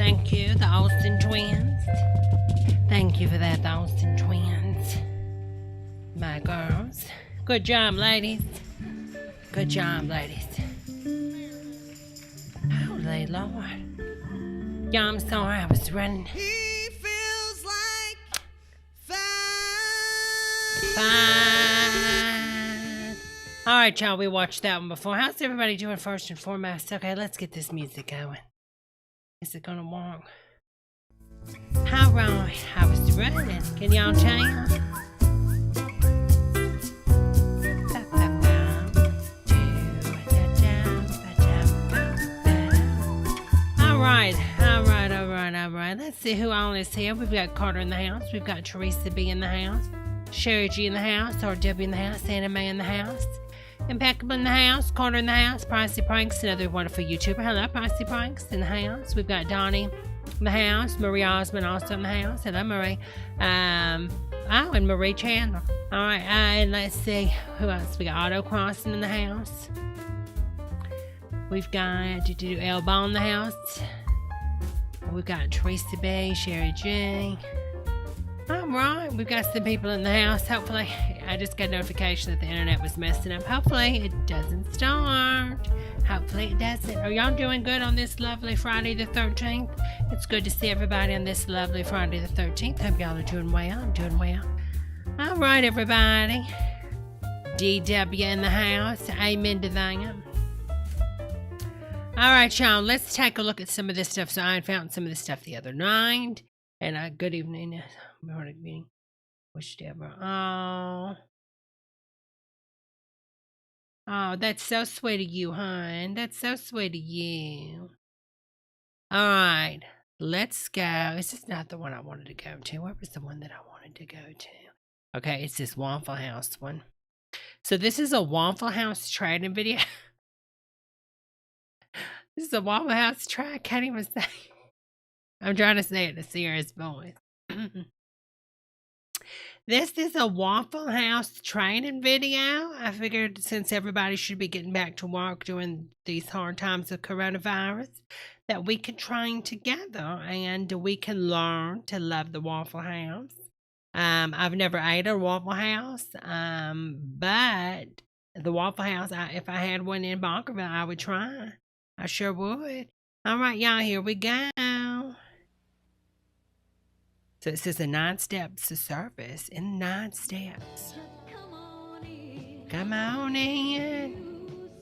Thank you, the Austin twins. Thank you for that, the Austin twins. My girls. Good job, ladies. Good job, ladies. Holy Lord. Yeah, I'm sorry, I was running. He feels like Fine. All right, y'all, we watched that one before. How's everybody doing first and foremost? Okay, let's get this music going. Is it gonna work? All right, I was running. Can y'all tell? All right. Let's see who all is here. We've got Carter in the house. We've got Teresa B in the house. Sherry G in the house. RW in the house. Anna Mae in the house. Impeccable in the house. Carter in the house. Pricey Pranks, another wonderful YouTuber. Hello, Pricey Pranks in the house. We've got Donnie in the house. Marie Osmond also in the house. Hello, Marie. And Marie Chandler. All right. And let's see who else. We got Otto Crossing in the house. We've got Elba in the house. We've got Teresa B, Sherry G. All right, we've got some people in the house. Hopefully, I just got a notification that the internet was messing up. Hopefully, it doesn't start. Hopefully, it doesn't. Are y'all doing good on this lovely Friday the 13th? It's good to see everybody on this lovely Friday the 13th. Hope y'all are doing well. I'm doing well. All right, everybody. DW in the house. Amen to that. All right, y'all, let's take a look at some of this stuff. So I found some of this stuff the other night. And good evening. Morning meeting. Wish Debra. Oh, that's so sweet of you, hon. That's so sweet of you. All right, let's go. This is not the one I wanted to go to. Where was the one that I wanted to go to? Okay, it's this Waffle House one. So this is a Waffle House trading video. This is a Waffle House try. I can't even say. I'm trying to say it in a serious voice. This is a Waffle House training video. I figured since everybody should be getting back to work during these hard times of coronavirus, that we can train together and we can learn to love the Waffle House. I've never ate a Waffle House, but the Waffle House, if I had one in Bonkerville, I would try. I sure would. All right, y'all, here we go. So it says the 9 steps to service in 9 steps. Come on in.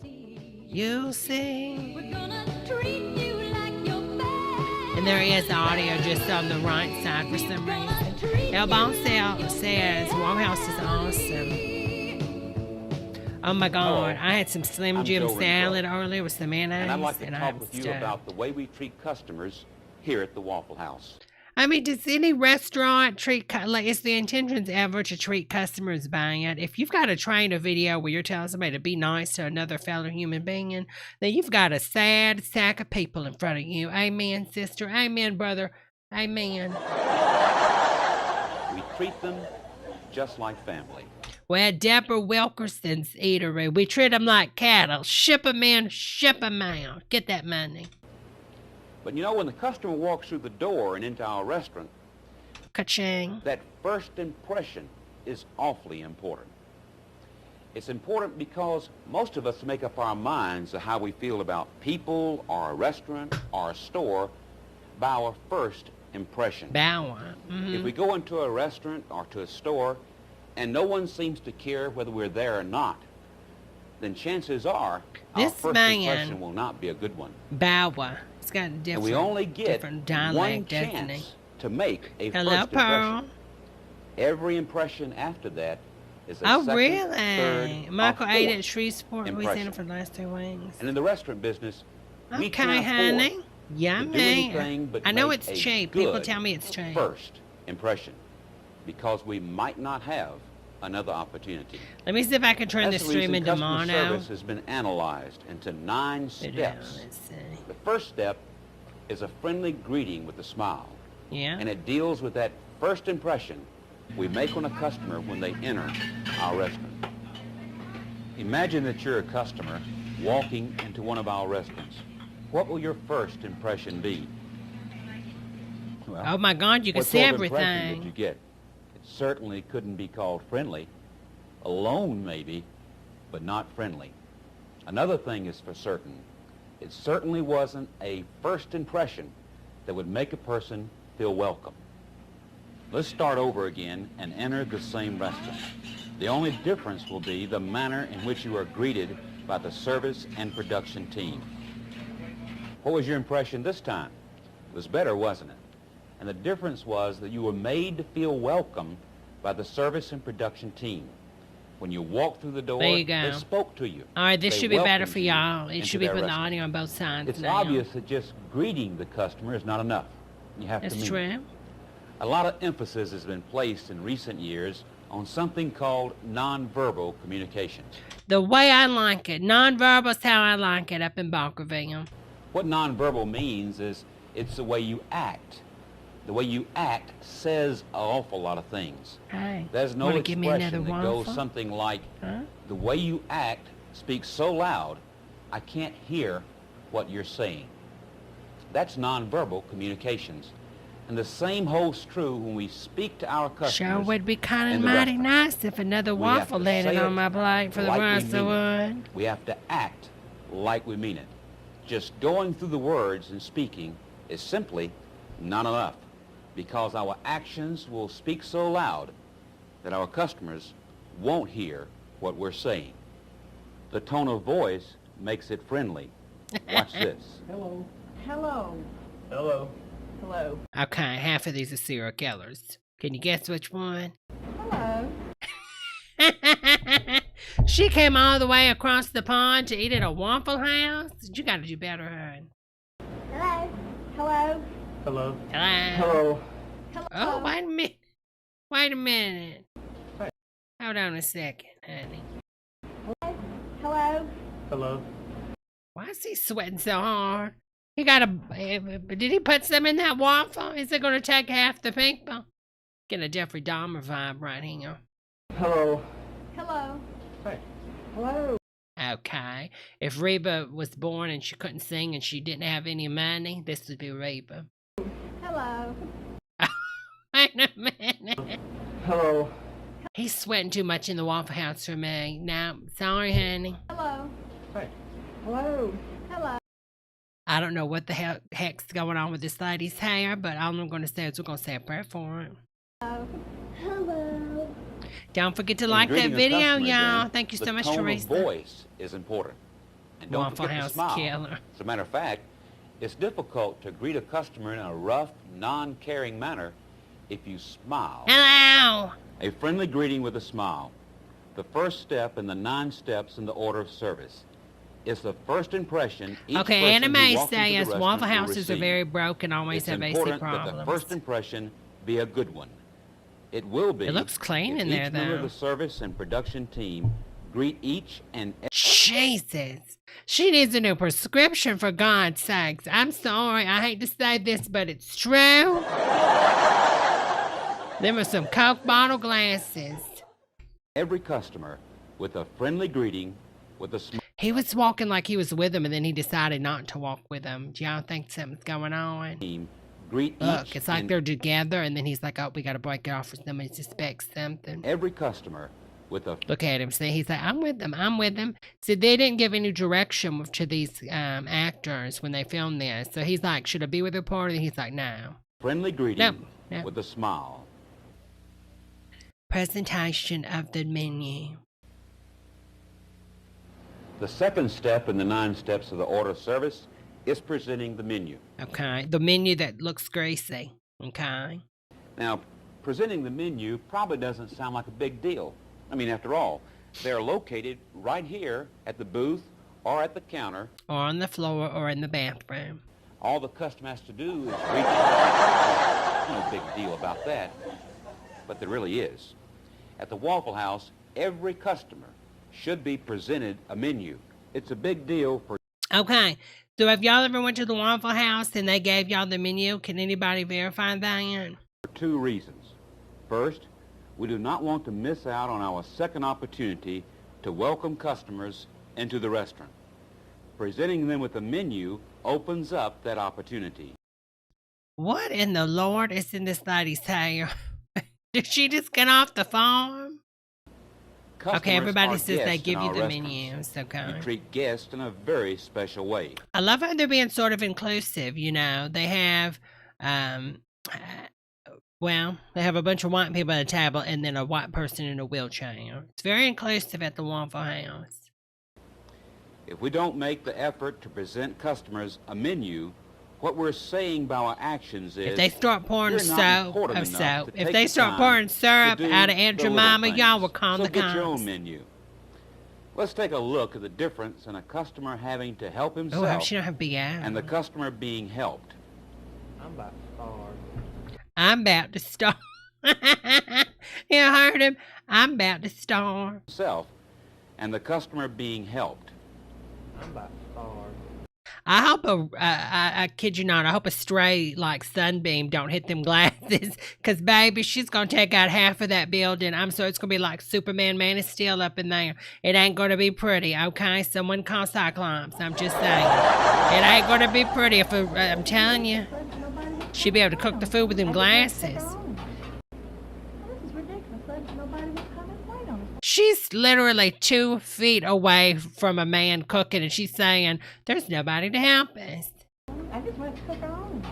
You'll see. We're gonna treat you like your best. And there is the audio just on the right side for some reason. Elbow says Waffle House is awesome. Oh my God! I had some Slim Jim salad earlier with some mayonnaise, and I'd like to talk with you about the way we treat customers here at the Waffle House. I mean, does any restaurant treat, like, is the intentions ever to treat customers bad? If you've got to train a video where you're telling somebody to be nice to another fellow human being, then you've got a sad sack of people in front of you. Amen, sister. Amen, brother. Amen. We treat them just like family. Well, Debra Wilkerson's eatery, we treat them like cattle. Ship them in, ship them out. Get that money. But you know, when the customer walks through the door and into our restaurant, Ka-ching. that first impression is awfully important. It's important because most of us make up our minds of how we feel about people or a restaurant or a store by our first impression. Bower. Mm-hmm. If we go into a restaurant or to a store and no one seems to care whether we're there or not, then chances are our first impression will not be a good one. Bower. It's got a different, and we only get one chance to make a first impression. Every impression after that is a second, really? third, Michael or ate fourth at Shreveport, impression. Louisiana for the last 2 weeks. And in the restaurant business, we Okay, can't honey. afford Yummy. to do anything but I know make it's a cheap. good People tell me it's cheap. First impression, because we might not have another opportunity. Let me see if I can turn the stream into mono. Customer service has been analyzed into 9 steps. Let's see. The first step is a friendly greeting with a smile. Yeah. And it deals with that first impression we make on a customer when they enter our restaurant. Imagine that you're a customer walking into one of our restaurants. What will your first impression be? Well, Oh my God, you can what see sort of impression did you everything. get? It certainly couldn't be called friendly. Alone, maybe, but not friendly. Another thing is for certain. It certainly wasn't a first impression that would make a person feel welcome. Let's start over again and enter the same restaurant. The only difference will be the manner in which you are greeted by the service and production team. What was your impression this time? It was better, wasn't it? And the difference was that you were made to feel welcome by the service and production team. When you walked through the door, There you go. they spoke to you. All right, this They should be better welcomed for you y'all. It into should be their putting the restaurant. audio on both sides It's now. obvious that just greeting the customer is not enough. You have to That's mean it. true. A lot of emphasis has been placed in recent years on something called nonverbal communications. The way I like it. Nonverbal's how I like it up in Barkerville. What nonverbal means is it's the way you act. The way you act says an awful lot of things. Hey, There's no wanna give me another expression that goes waffle? something like, Huh? the way you act speaks so loud, I can't hear what you're saying. That's nonverbal communications. And the same holds true when we speak to our customers. Sure would be kind in of the mighty restaurant. nice if another We have waffle to landed say on it my plate for the like we rest of mean the it. one. We have to act like we mean it. Just going through the words and speaking is simply not enough, because our actions will speak so loud that our customers won't hear what we're saying. The tone of voice makes it friendly. Watch this. Hello. Hello. Hello. Hello. Okay, half of these are serial killers. Can you guess which one? Hello. She came all the way across the pond to eat at a Waffle House? You gotta do better, hon. Hello. Hello. Hello. Hello. Hello. Oh, wait a minute. Wait a minute. Hey. Hold on a second, honey. Hello. Hello. Why is he sweating so hard? He got a... Did he put some in that waffle? Is it going to take half the people? Get a Jeffrey Dahmer vibe right here. Hello. Hello. Hey. Hello. Okay. If Reba was born and she couldn't sing and she didn't have any money, this would be Reba. Hello. Wait a minute. Hello. He's sweating too much in the Waffle House for me. No, sorry, honey. Hello. Hey. Hello. Hello. I don't know what the heck's going on with this lady's hair, but all I'm going to say is we're going to say a prayer for it. Hello. Don't forget to In like that greeting a video, customer, y'all. then, Thank you so much, The tone Teresa. of voice is important. And don't Waffle forget House to smile. killer. As a matter of fact, it's difficult to greet a customer in a rough, non-caring manner if you smile. Hello. A friendly greeting with a smile. The first step in the 9 steps in the order of service. It's the first impression each Okay, person Anna who May walks into the says restaurant Waffle will Houses are receive. very broke and always It's have basic important that problems. the first impression be a good one. It will be. It looks clean if in there, each member of though. the service and production team greet each and Jesus. She needs a new prescription, for God's sakes. I'm sorry. I hate to say this, but it's true. Them are some Coke bottle glasses. every customer with a friendly greeting, with a smile. He was walking like he was with them, and then he decided not to walk with them. Do y'all think something's going on? Greet Look, each it's like and they're together, and then he's like, oh, we got to break it off for somebody suspects something. every customer with a Look at him. See, he's like, I'm with them. I'm with them. See, they didn't give any direction to these actors when they filmed this. So he's like, should I be with the party? He's like, no. friendly greeting No. with a smile. Presentation of the menu. The second step in the 9 steps of the order of service is presenting the menu. Okay. The menu that looks greasy. Okay. Now, presenting the menu probably doesn't sound like a big deal. I mean, after all, they're located right here at the booth or at the counter. Or on the floor or in the bathroom. All the customer has to do is reach out. No big deal about that, but there really is. At the Waffle House, every customer should be presented a menu. It's a big deal for Okay. So if y'all ever went to the Waffle House and they gave y'all the menu, can anybody verify that? 2 reasons. First, we do not want to miss out on our second opportunity to welcome customers into the restaurant. Presenting them with a menu opens up that opportunity. What in the Lord is in this lady's hair? Did she just get off the farm? Okay, Customers everybody are says they guests in give you our the restaurants. menus. Okay. You treat guests in a very special way. I love how they're being sort of inclusive, you know. They have, well, they have a bunch of white people at a table and then a white person in a wheelchair. It's very inclusive at the Waffle House. If we don't make the effort to present customers a menu, what we're saying by our actions is If they start pouring you're not soap important of enough soap, to if take they the start time pouring to syrup do out of Aunt the little Jemima, y'all will things. call So the get your cops. own menu. Let's take a look at the difference in a customer having to help Oh, I himself hope she don't have big and the eyes. customer being helped. I'm about to starve. I'm about to starve. You heard him? I'm about to starve. Himself and the customer being helped. I'm about to starve. I hope I kid you not, I hope a stray, like, sunbeam don't hit them glasses. Because, baby, she's going to take out half of that building. I'm sorry, it's going to be like Superman, Man of Steel up in there. It ain't going to be pretty, okay? Someone call Cyclops. I'm just saying. It ain't going to be pretty. If I'm telling you, she'll be able to cook the food with them glasses. She's literally 2 feet away from a man cooking, and she's saying, there's nobody to help us. I just went to cook her own.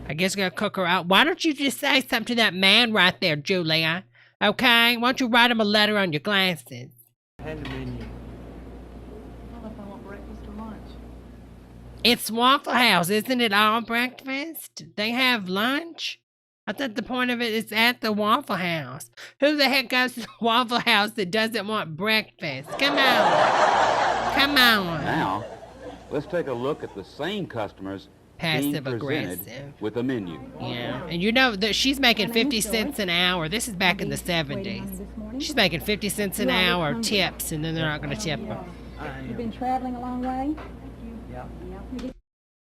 I guess we're going to cook her out. Why don't you just say something to that man right there, Julia? Okay? Why don't you write him a letter on your glasses? Hand the menu. I don't know if I want breakfast or lunch. It's Waffle House. Isn't it all breakfast? They have lunch? I thought the point of it is at the Waffle House. Who the heck goes to the Waffle House that doesn't want breakfast? Come on. Come on. Now, let's take a look at the same customers being Passive presented aggressive. with a menu. Yeah. And you know that she's making 50 cents an hour. This is back in the 70s. She's making 50 cents an hour tips, and then they're not going to tip her. You've been traveling a long way? Yep.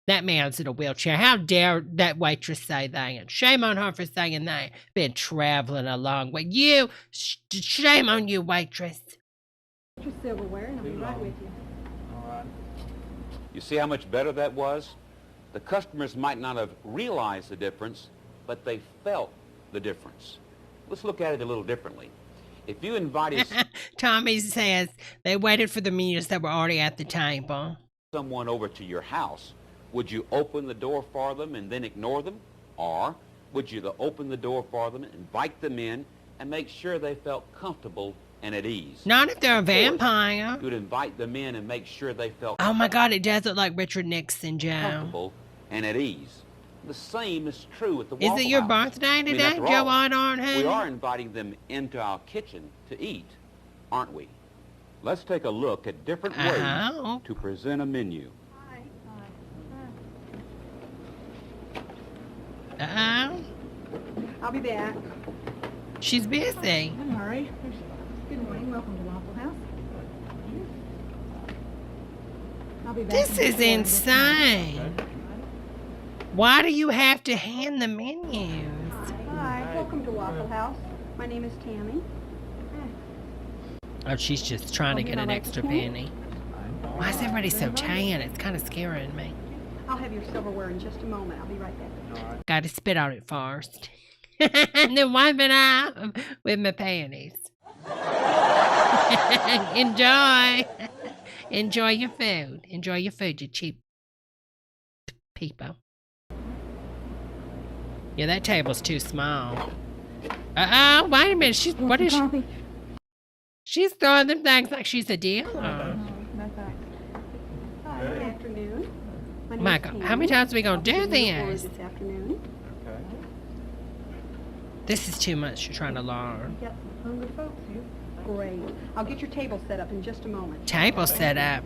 That man's in a wheelchair. How dare that waitress say that? Shame on her for saying that. Been traveling a long way. You, shame on you, waitress. Your silverware, and I'll be right with you. All right. You see how much better that was? The customers might not have realized the difference, but they felt the difference. Let's look at it a little differently. If you invited Tommy says they waited for the menus that were already at the table. someone over to your house, would you open the door for them and then ignore them? Or would you open the door for them, invite them in, and make sure they felt comfortable and at ease? Not if they're a Of course, vampire. You'd invite them in and make sure they felt Oh my God, it does look like Richard Nixon, Joe. comfortable and at ease. The same is true at the Is Waffle it your House. birthday I mean, today, after Joe all, Oddard, honey? we are inviting them into our kitchen to eat, aren't we? Let's take a look at different ways Uh-huh. to present a menu. Uh-oh. I'll be back. She's busy. Don't hurry. Good morning. Welcome to Waffle House. I'll be back. This is insane. Why do you have to hand the menus? Hi. Welcome to Waffle House. My name is Tammy. Oh, she's just trying to Oh, get you an don't like extra the can? penny. Why is everybody so tan? It's kind of scaring me. I'll have your silverware in just a moment. I'll be right back. All right. Got to spit on it first. And then wipe it off with my panties. Enjoy. Enjoy your food. Enjoy your food, you cheap people. Yeah, that table's too small. Uh-oh, wait a minute. What is she? Coffee? She's throwing them things like she's a dealer. No thanks. Hi. Good afternoon. My name My is God, Tammy. how many times are we gonna I'll do be on the floor this? This afternoon. Okay. This is too much. You're trying to learn. Got some hungry folks here. Great. I'll get your table set up in just a moment. Table set up.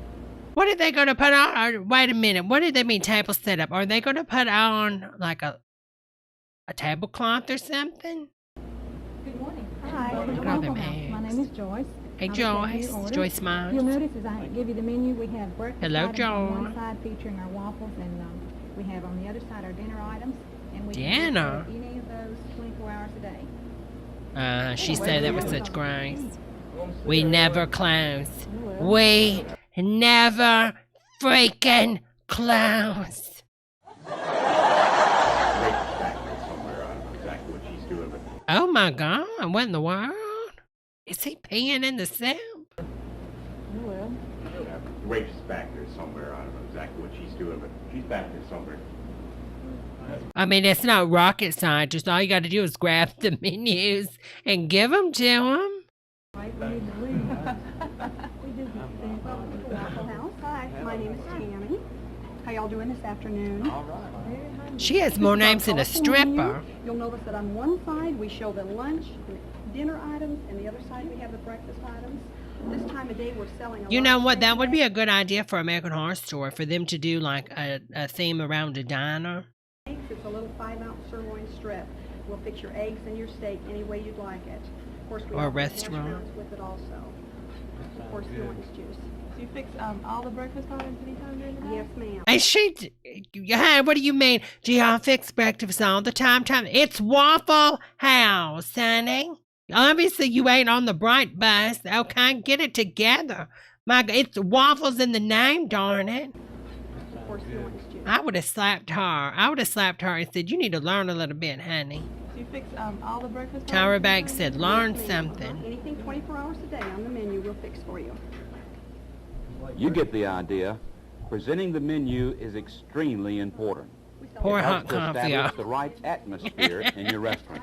What are they going to put on? Or, wait a minute. What do they mean table set up? Are they going to put on like a tablecloth or something? Good morning. Hi. Look Welcome at to all Waffle them House. eggs. My name is Joyce. Hey, I'll be taking Joyce. your order. Joyce Miles. You'll notice as I give you the menu, we have breakfast Hello, items on one Joy. side featuring our waffles, and we have on the other side our dinner items. And we Dinner? can serve any of those 24 hours a day. She said that with such grace. We never close. We never freaking close. my God, what in the world? Is he peeing in the soup? Well, Waitress back there somewhere. I don't know exactly what she's doing, but she's back there somewhere. I mean, it's not rocket science. Just all you got to do is grab the menus and give them to him. right, we need to leave. We did the Waffle House. Hi, my name is Tammy. How y'all doing this afternoon? All right. She has more names than a stripper. You'll notice that on one side we show the lunch and dinner items, and the other side we have the breakfast items. This time of day we're selling a You lot know of what? That would be steak a good idea for American Horror Story, for them to do like a theme around a diner. eggs. It's a little 5-ounce sirloin strip. We'll fix your eggs and your steak any way you'd like it. Of course, we Or a offer hash restaurant. browns with it also. Of course, the orange juice. Do you fix all the breakfast items anytime during the day? Yes, ma'am. And hey, what do you mean? Do y'all fix breakfast all the time? It's Waffle House, honey. Obviously, you ain't on the Bright bus. Okay, get it together. My God, it's waffles in the name, darn it. Of course, the orange juice. I would have slapped her. And said, you need to learn a little bit, honey. Do you fix all the breakfast Tyra items? Banks said, learn Yes, ma'am. something. Anything 24 hours a day on the menu we'll fix for you. You get the idea. Presenting the menu is extremely important. Pour It hot helps to coffee establish up. the right atmosphere in your restaurant.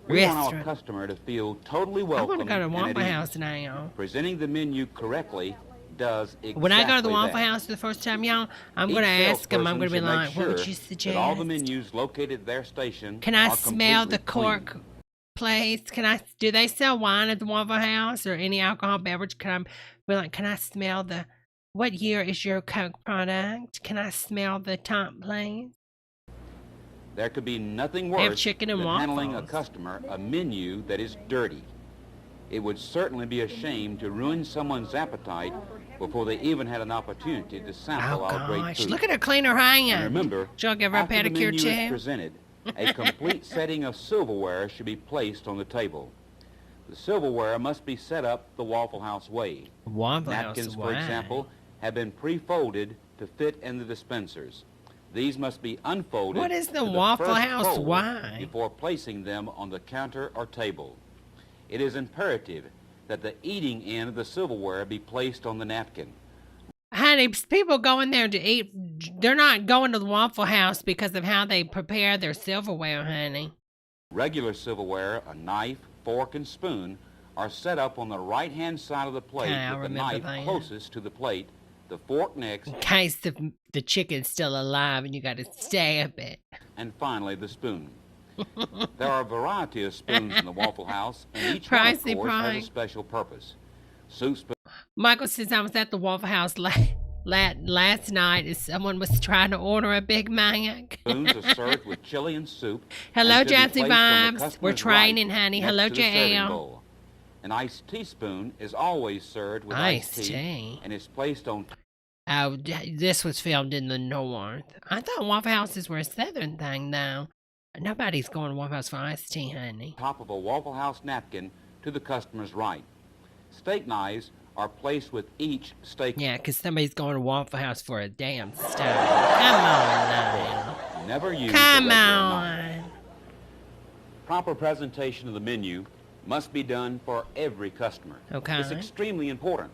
We want our Restaurant. customer to feel totally I welcome want to go to and Waffle at ease. House now. Presenting the menu correctly does exactly When I go to the Waffle that. House the first time, y'all, I'm Each going to ask them. I'm salesperson going to be should make like, what would sure you that all the suggest? menus located at their station Can I are smell the completely cork clean. place? Do they sell wine at the Waffle House or any alcohol beverage? Can I smell what year is your Coke product? Can I smell the top, please? There could be nothing They have worse chicken and than handling a waffles. customer a menu that is dirty. It would certainly be a shame to ruin someone's appetite before they even had an opportunity to sample Oh, our great gosh. food. Look at her clean her And hands. remember, She'll give her a after the pedicure, menu is too. presented, a complete setting of silverware should be placed on the table. The silverware must be set up the Waffle House way. Waffle Napkins, House, for example, have been pre-folded to fit in the dispensers. These must be unfolded What is the to Waffle first House fold way? before placing them on the counter or table. It is imperative that the eating end of the silverware be placed on the napkin. Honey, people go in there to eat. They're not going to the Waffle House because of how they prepare their silverware, honey. Regular silverware, a knife, fork, and spoon are set up on the right-hand side of the plate Okay, I with the remember knife that. closest to the plate, the fork next, In case the chicken's still alive and you got to stab it. and finally the spoon. There are a variety of spoons in the Waffle House, and each one, of Pricey course, has price. a special purpose. Soup spoon Michael says I was at the Waffle House last night and someone was trying to order a Big Mac. spoons are served with chili and soup. Hello, and should be Jazzy placed on the Vibes. customer's We're training, right, honey. next Hello, to the serving JL. bowl. An iced teaspoon is always served with Iced iced tea tea. and is placed on Oh, this was filmed in the north. I thought Waffle Houses were a southern thing, though. Nobody's going to Waffle House for iced tea, honey. top of a Waffle House napkin to the customer's right. Steak knives are placed with each steak. Yeah, 'cause somebody's going to Waffle House for a damn stove. Come on now. Never use Come a regular knife. on. Proper presentation of the menu must be done for every customer. Okay. It's extremely important.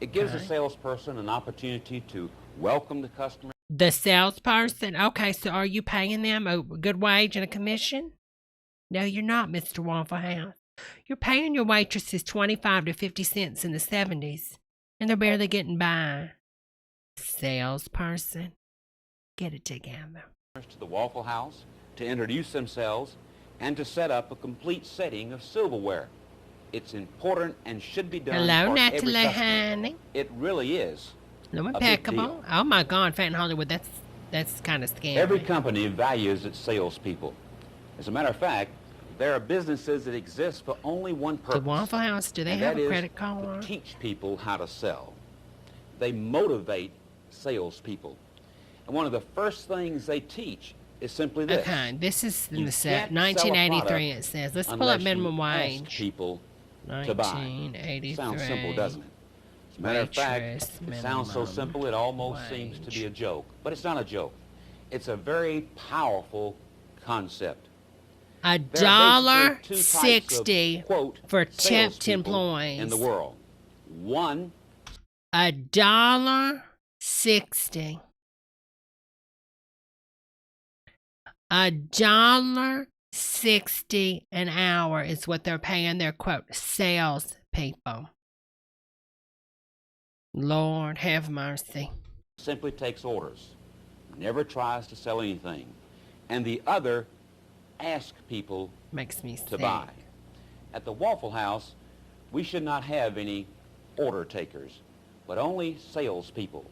It gives Okay. a salesperson an opportunity to welcome the customer. The salesperson? Okay, so are you paying them a good wage and a commission? No, you're not, Mr. Waffle House. You're paying your waitresses 25 to 50 cents in the 70s, and they're barely getting by. Salesperson, get it together. To the Waffle House to introduce themselves and to set up a complete setting of silverware. It's important and should be done Hello, for every Natalie, customer. honey. It really is. No, big impeccable. deal. Oh my God, Fat in Hollywood, that's kind of scary. Every company values its salespeople. As a matter of fact, there are businesses that exist for only one The purpose. Waffle House, do they and have that a is credit to card? teach people how to sell. They motivate salespeople. And one of the first things they teach is simply this. Okay, this is in You the can't sell a 1983 product it says. Let's pull unless up minimum you ask wage. people to buy. 1983. Sounds simple, doesn't it? As a matter of fact, Waitress it sounds so minimum simple it almost seems to be a joke. But it's not a joke. It's a very powerful concept. $1.60 two types of, quote, for tipped salespeople employees. in the world. One, $1.60. $1.60 an hour is what they're paying their, quote, sales people. Lord have mercy. simply takes orders, never tries to sell anything. And the other asks people Makes me to sick. buy. At the Waffle House, we should not have any order takers, but only salespeople.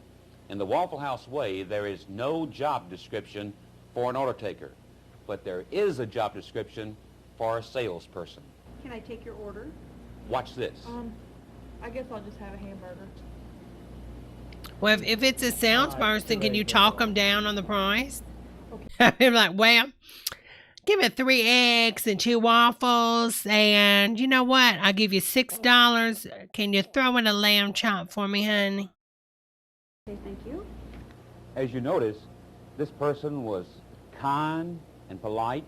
In the Waffle House way, there is no job description for an order taker, but there is a job description for a salesperson. Can I take your order? Watch this. I guess I'll just have a hamburger. Well, if it's a salesperson, can you talk them down on the price? I'm like, well, give me 3 eggs and 2 waffles, and you know what? I'll give you $6. Can you throw in a lamb chop for me, honey? Okay, thank you. As you notice, this person was kind and polite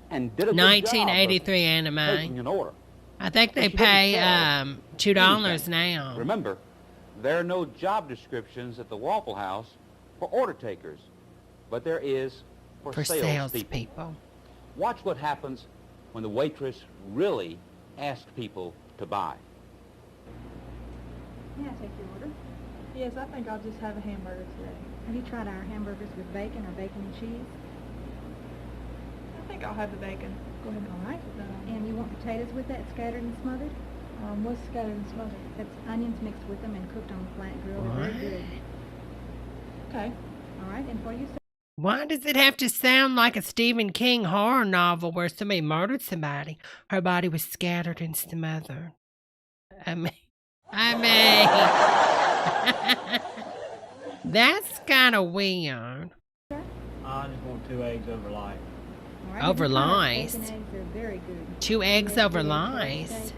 and did a good job 1983 of anime. taking an order. I think they But she didn't pay sell $2 anything. now. Remember, there are no job descriptions at the Waffle House for order takers, but there is for salespeople. salespeople. Watch what happens when the waitress really asks people to buy. May I take your order? Yes, I think I'll just have a hamburger today. Have you tried our hamburgers with bacon or bacon and cheese? I think I'll have the bacon. Go ahead. All right. And you want potatoes with that, scattered and smothered? What's scattered and smothered? That's onions mixed with them and cooked on a flat grill. They're very good. Okay. All right, and what do you say? Why does it have to sound like a Stephen King horror novel where somebody murdered somebody? Her body was scattered and smothered. I mean, that's kind of weird. I just want 2 eggs over light. All right, Over have you tried our lice. bacon eggs? They're very good. 2 eggs Yes, over it is. lice.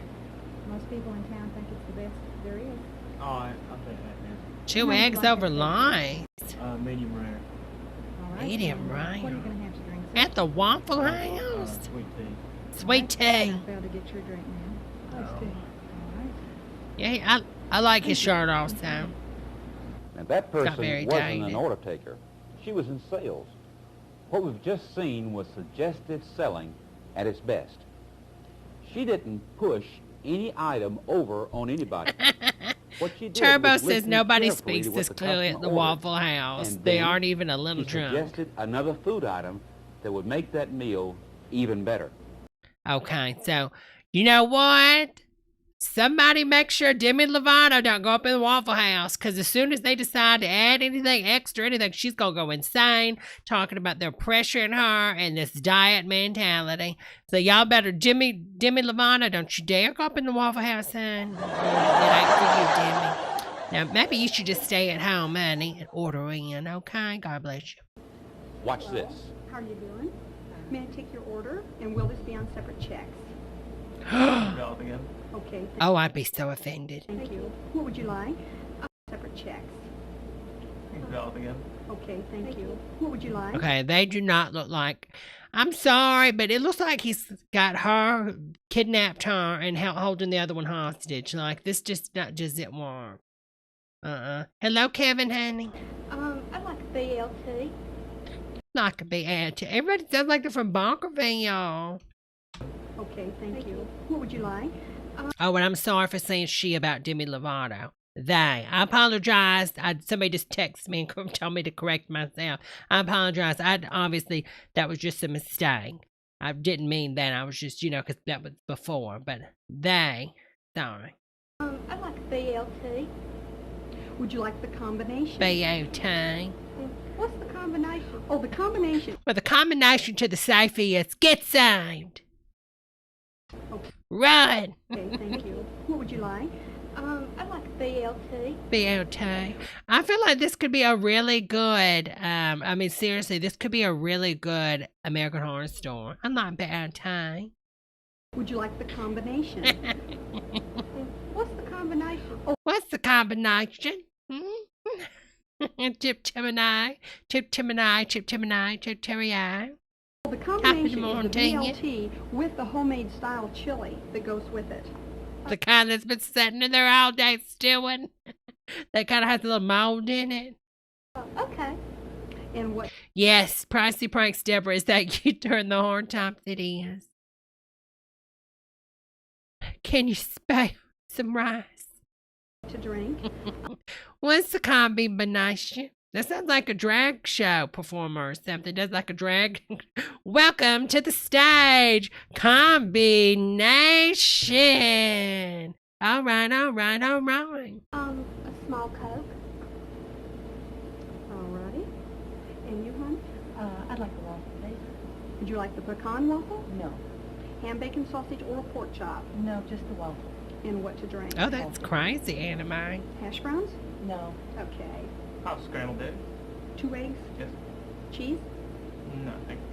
Most people in town think it's the best there is. All right, I'll take that 2 How much eggs like over it? lice. then. Medium rare. All right. Medium and, rare. What are you going to have to drink? sir? At the Waffle House? Sweet tea. Sweet tea. I failed to get your drink, ma'am. Iced tea. All right. Yeah, I like his shirt also. And that person very wasn't dated. an order taker. She was in sales. What we've just seen was suggestive selling at its best. She didn't push any item over on anybody. What she did Turbo was says listen nobody carefully speaks to what this the clearly at customer the ordered. Waffle House. And They then aren't even a little She drunk. suggested another food item that would make that meal even better. Okay, so you know what? Somebody make sure Demi Lovato don't go up in the Waffle House, because as soon as they decide to add anything extra, anything, she's going to go insane, talking about their pressure in her and this diet mentality. So y'all better, Demi Lovato, don't you dare go up in the Waffle House, son. It ain't for you, Demi. Now, maybe you should just stay at home, honey, and order in, okay? God bless you. Watch this. How are you doing? May I take your order? And will this be on separate checks? Y'all together? Okay, Oh, I'd be so offended. thank you. What would you like? Separate checks. Y'all together? Okay, thank you. What would you like? Okay, they do not look like. I'm sorry, but it looks like he's got her, kidnapped her, and holding the other one hostage. Like, this just not just it work. Hello, Kevin, honey. I'd like a BLT. Like a BLT. Everybody sounds like they're from Bonkerville. Okay, thank you. What would you like? Oh, and I'm sorry for saying she about Demi Lovato. I apologize. Somebody just texted me and told me to correct myself. I apologize. Obviously, that was just a mistake. I didn't mean that. I was just, because that was before. But sorry. I'd like a BLT. Would you like the combination? BLT. What's the combination? Oh, the combination. Well, the combination to the safe is get saved. Okay. Run. Okay, thank you. What would you like? I'd like a BLT. BLT. I feel like this could be a really good, seriously, this could be a really good American Horror Story. I like BLT. Would you like the combination? What's the combination? Oh, What's the combination? Chip Timini, Chip Timini, Chip Timini, Chip Timini. The combination morning, is the Tanya. BLT with the homemade style chili that goes with it. The kind that's been sitting in there all day stewing. That kind of has a little mold in it. Okay. And what Yes, Pricey Pranks Deborah is that cute during the hard times it is. Can you spare some rice? to drink? What's the combination? That sounds like a drag show performer or something. Does like a drag. Welcome to the stage. Combination. All right, all right, all right. A small Coke. Alrighty. And you, hon? I'd like a waffle, please. Would you like the pecan waffle? No. Ham, bacon, sausage, or a pork chop? No, just the waffle. And what to drink? Oh, that's crazy, Anime. Hash browns? No. Okay. Hot scrambled eggs? 2 eggs? Yes. Cheese? No, thank you.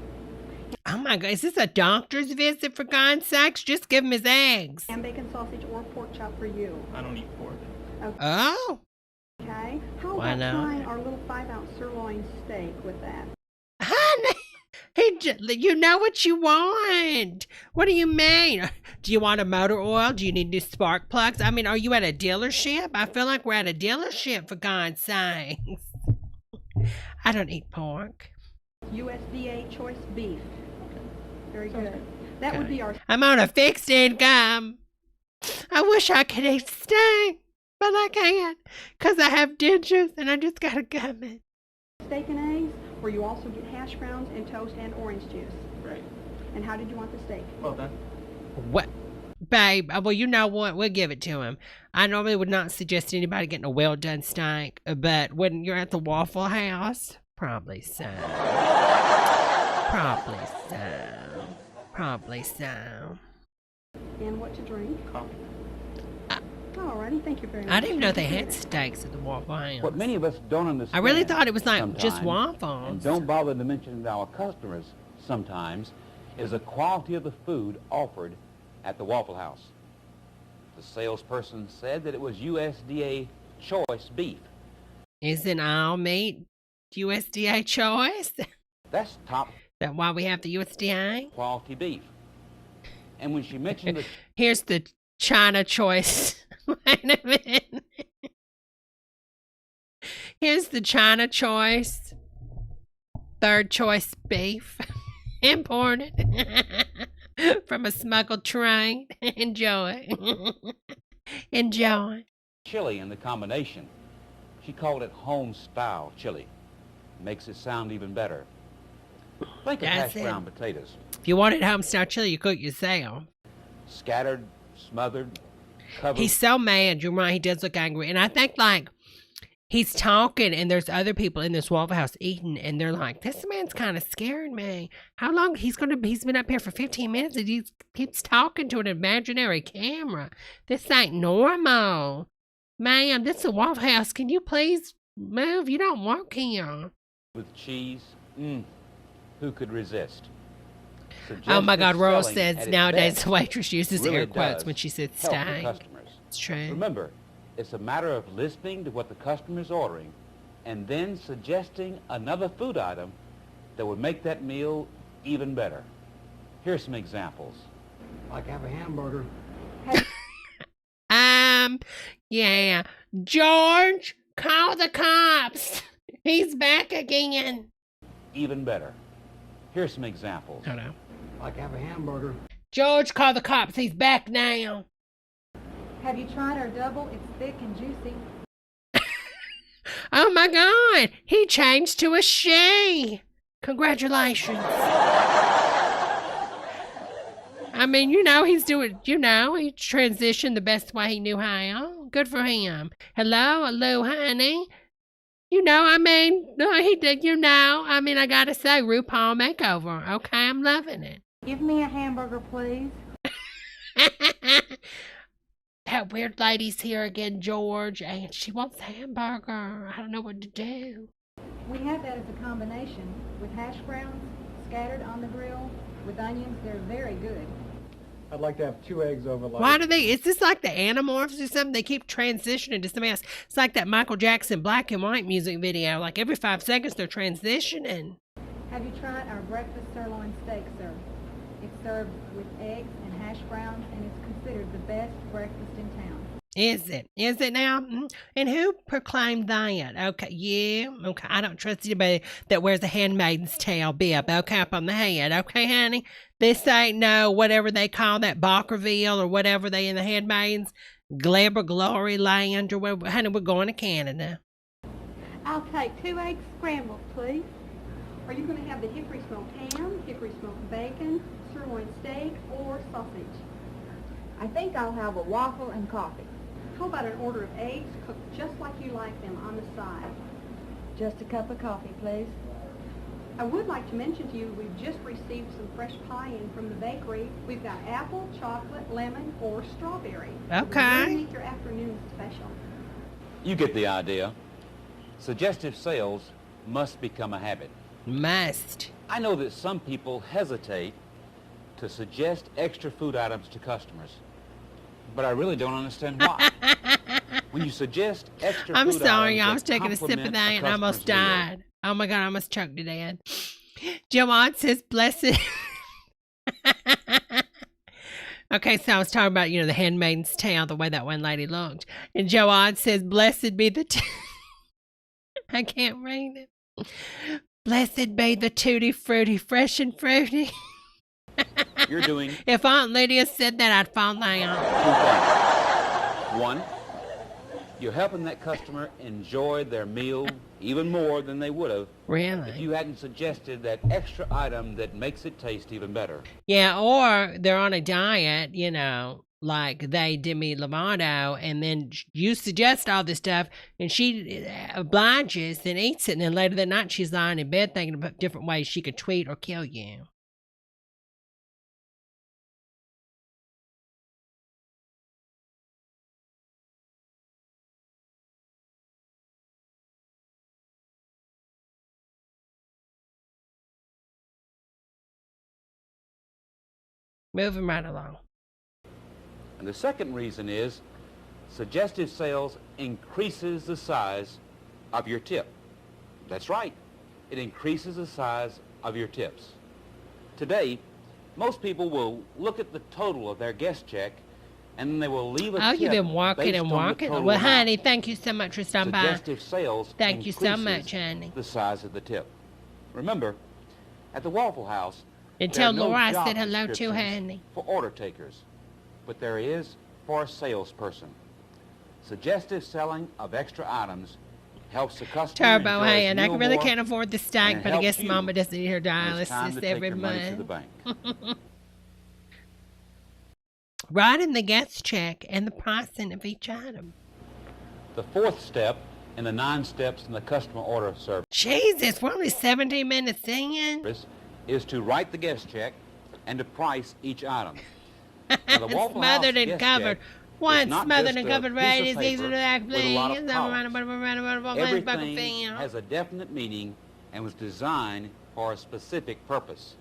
Oh my God, is this a doctor's visit for God's sakes? Just give him his eggs. Ham, bacon, sausage, or pork chop for you? I don't eat pork. Oh, Okay. How Why about not? trying our little 5-ounce sirloin steak with that? honey, you know what you want. What do you mean? Do you want a motor oil? Do you need new spark plugs? I mean, are you at a dealership? I feel like we're at a dealership, for God's sakes. I don't eat pork. USDA choice beef. Very good. That would be our I'm on a fixed income. I wish I could eat steak, but I can't because I have dentures and I just got a gummy. steak and eggs, where you also get hash browns and toast and orange juice. Great. And how did you want the steak? Well done. What? Babe, well, you know what? We'll give it to him. I normally would not suggest anybody getting a well-done steak, but when you're at the Waffle House, probably so. Probably so. Probably so. And what to drink? Coffee. Alrighty, thank you very much. I didn't even know they had steaks at the Waffle House. What many of us don't understand. I really thought it was like just sometimes, waffles. And don't bother to mention to our customers sometimes, is the quality of the food offered at the Waffle House. The salesperson said that it was USDA choice beef. Isn't all meat USDA choice? That's top That why we have the USDA? quality beef. And when she mentioned the Here's the China choice. Wait a minute. Here's the China choice. Third choice beef. Imported from a smuggled train. Enjoy. Enjoy. chili in the combination, she called it home-style chili. Makes it sound even better. Think of That's hash it. brown potatoes. If you wanted home-style chili, you cook yourself. Scattered, smothered, covered. He's so mad. You're right. He does look angry. And I think, like, he's talking and there's other people in this Waffle House eating and they're like, this man's kind of scaring me. How long? He's been up here for 15 minutes and he keeps talking to an imaginary camera. This ain't normal. Ma'am, this is a Waffle House. Can you please move? You don't work here. With cheese. Who could resist? Oh my God, Suggestive Royal selling says at its nowadays best the waitress uses really air quotes does when she says help the steak. customers. It's true. Remember, it's a matter of listening to what the customer's ordering and then suggesting another food item that would make that meal even better. Here's some examples. Like have a hamburger. Yeah. George, call the cops. He's back again. Even better. Here's some examples. Oh no. Like have a hamburger. George, call the cops. He's back now. Have you tried our double? It's thick and juicy. Oh my God. He changed to a she. Congratulations. I mean, he's doing, he transitioned the best way he knew how. Good for him. Hello, honey. No, he did, I gotta say, RuPaul makeover. Okay, I'm loving it. Give me a hamburger, please. That weird lady's here again, George, and she wants a hamburger. I don't know what to do. We have that as a combination with hash browns scattered on the grill with onions. They're very good. I'd like to have 2 eggs over light. Why do is this like the Animorphs or something? They keep transitioning to something else. It's like that Michael Jackson black and white music video. Like every 5 seconds they're transitioning. Have you tried our breakfast sirloin steak, sir? It's served with eggs and hash browns and is considered the best breakfast in town. Is it? Is it now? And who proclaimed that? Okay, you? Okay, I don't trust anybody that wears a handmaiden's tale bib, okay, up on the head, okay, honey? This ain't no whatever they call that, Bockerville or whatever they in the handmaidens, Glabber Glory Land or whatever. Honey, we're going to Canada. I'll take 2 eggs scrambled, please. Are you going to have the hickory smoked ham, hickory smoked bacon, sirloin steak, or sausage? I think I'll have a waffle and coffee. How about an order of eggs cooked just like you like them on the side? Just a cup of coffee, please. I would like to mention to you we've just received some fresh pie in from the bakery. We've got apple, chocolate, lemon, or strawberry. Okay. We'll make your afternoon special. You get the idea. Suggestive sales must become a habit. Must. I know that some people hesitate to suggest extra food items to customers, but I really don't understand why. When you suggest extra I'm food sorry, items I was that taking a sip of complement that a and I almost customer's meal, died. Oh my God, I almost choked to death. Joanne says, blessed. Okay, so I was talking about, the handmaiden's tale, the way that one lady looked. And Joanne says, blessed be the... I can't read it. Blessed be the tutti frutti, fresh and fruity. You're doing If Aunt Lydia said that, I'd fall down. 2 things. One, you're helping that customer enjoy their meal even more than they would have if Really? you hadn't suggested that extra item that makes it taste even better. Yeah, or they're on a diet, like they Demi Lovato, and then you suggest all this stuff, and she obliges and eats it, and then later that night she's lying in bed thinking about different ways she could tweet or kill you. Moving right along. And the second reason is suggestive sales increases the size of your tip. That's right. It increases the size of your tips. Today, most people will look at the total of their guest check and then they will leave a Oh, tip you've been walking based and on the walking. total Well, amount. honey, thank you so much for stopping by. Suggestive sales Thank you so increases much, honey. the size of the tip. Remember, at the Waffle House, And there are tell no Laura I job said hello to descriptions honey. for order takers, but there is for a salesperson. Suggestive selling of extra items helps the customer Turbo, enjoy hey, his and I meal really more, can't afford the steak, and it but I helps guess you Mama doesn't need her when it's time dialysis to take every your money to the month. bank. Write in the guest check and the pricing of each item. The fourth step in the 9 steps in the customer order service Jesus, we're only 17 minutes in. is to write the guest check and to price each item. Now, the Waffle Smothered House and guest covered. check is One not smothered just and a covered piece right of is easy paper to act, with a lot of please. Everything has a definite meaning and was designed for a specific purpose.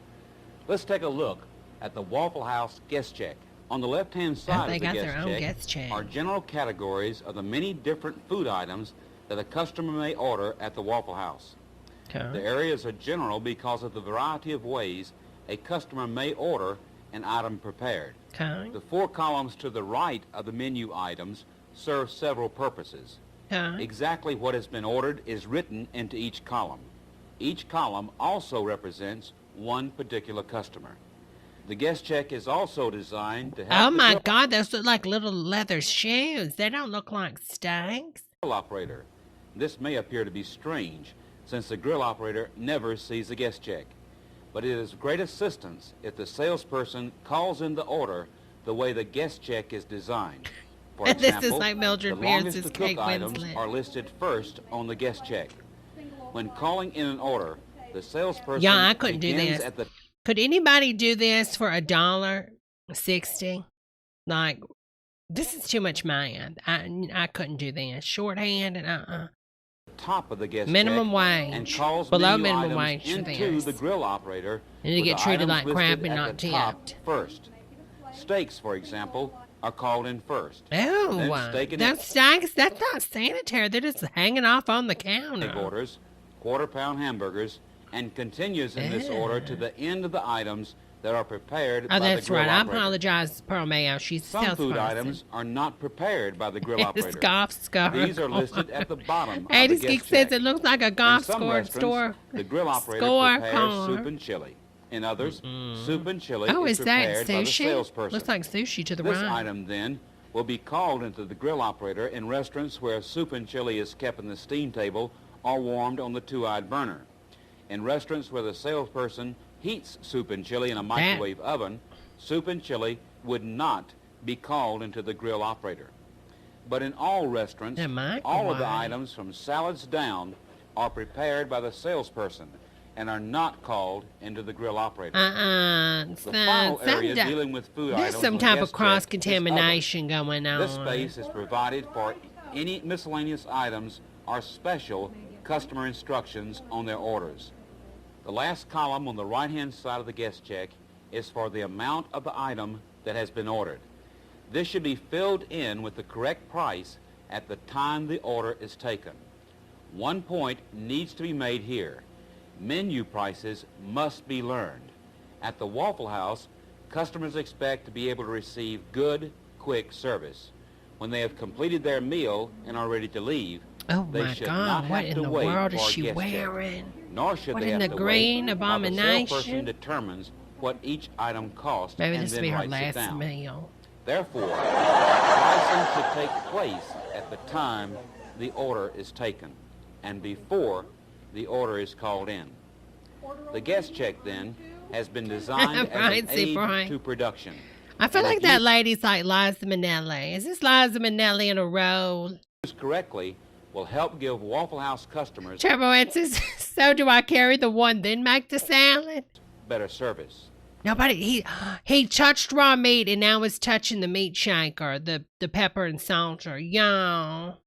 Let's take a look at the Waffle House guest check. On the left-hand side they of the got their own guest guest check check. are general categories of the many different food items that a customer may order at the Waffle House. The Okay. areas are general because of the variety of ways a customer may order an item prepared. Okay. The 4 columns to the right of the menu items serve several purposes. Okay. Exactly what has been ordered is written into each column. Each column also represents one particular customer. The guest check is also designed to help Oh the my grill God, those look like little leather shoes. They don't look like steaks. operator. This may appear to be strange, since the grill operator never sees the guest check. But it is great assistance if the salesperson calls in the order the way the guest check is designed. For This is example, like Mildred the Pierce's longest to Kate cook items Winslet. are listed first on the guest check. When calling in an order, the salesperson Yeah, I couldn't do begins this. at the Could anybody do this for $1.60? Like, this is too much math. I couldn't do this. Shorthand and top of the guest minimum check and wage. calls Below menu minimum items wage for into this. the grill operator. And you with get the treated items like crap listed and at not the top tipped. first. Steaks, for example, are called in first. Oh, Then steak and that's steaks. That's not sanitary. They're just hanging off on the counter. Egg orders, quarter-pound hamburgers, and continues in this order to the end of the items that are prepared Oh, by the that's grill right. I operator. apologize, Pearl Mayo. She's a Some food salesperson. items are not prepared by the grill It's operator. golf score. These are listed at the bottom of the 80s Geek guest says check. it looks like a In golf some score restaurants, store. the grill operator Score prepares car. soup and chili. In others, soup and chili Oh, is is that prepared by the sushi? salesperson. Looks like sushi to the This right. item, then, will be called into the grill operator in restaurants where soup and chili is kept in the steam table or warmed on the two-eyed burner. In restaurants where the salesperson heats soup and chili in a microwave oven, soup and chili would not be called into the grill operator. But in all restaurants, all of the items from salads down are prepared by the salesperson and are not called into the grill operator. The final area dealing with food There's items some on type guest of check is cross-contamination going on. oven. This space is provided for any miscellaneous items or special customer instructions on their orders. The last column on the right-hand side of the guest check is for the amount of the item that has been ordered. This should be filled in with the correct price at the time the order is taken. One point needs to be made here. Menu prices must be learned. At the Waffle House, customers expect to be able to receive good, quick service. When they have completed their meal and are ready to leave, Oh they my should God, not what have in to the wait world is for a she guest check. wearing? Nor should What they in have the to green wait while the abomination? salesperson determines what each item costs Maybe and this will then be her writes it last down. meal. Therefore, pricing should take place at the time the order is taken and before the order is called in. The guest check, then, has been designed as Right, an see, aid Brian. to production. I feel And like if that lady's like Liza Minnelli. Is this Liza Minnelli in a role? used correctly will help give Waffle House customers Trouble answers, so do I carry the one, then make the salad? better service. Nobody, he touched raw meat and now is touching the meat shaker, the pepper and salter. Y'all.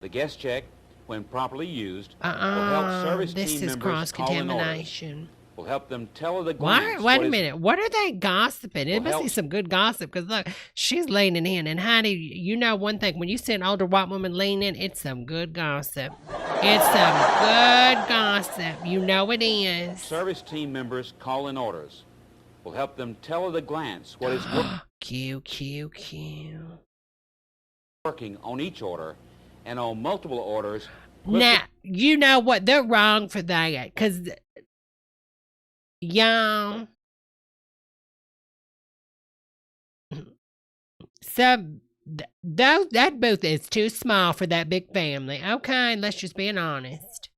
The guest check, when properly used, will help service This team is members call in orders. cross-contamination. Will help them tell the Why? glance Wait what a is minute. What are they gossiping? It Well, must be help- some good gossip because look, she's leaning in. And Heidi, you know one thing: when you see an older white woman lean in, it's some good gossip. It's some good gossip. You know it is. Service team members call in orders. Will help them tell at a glance what is Q. working on each order, and on multiple orders. Now you know what? They're wrong for that because y'all. So that booth is too small for that big family. Okay, let's just be honest.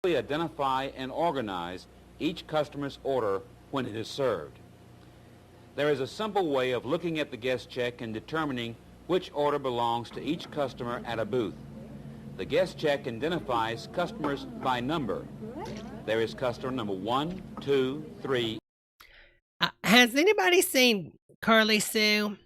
Identify and organize each customer's order when it is served. There is a simple way of looking at the guest check and determining which order belongs to each customer at a booth. The guest check identifies customers by number. There is customer number 1, 2, 3. Has anybody seen Curly Sue?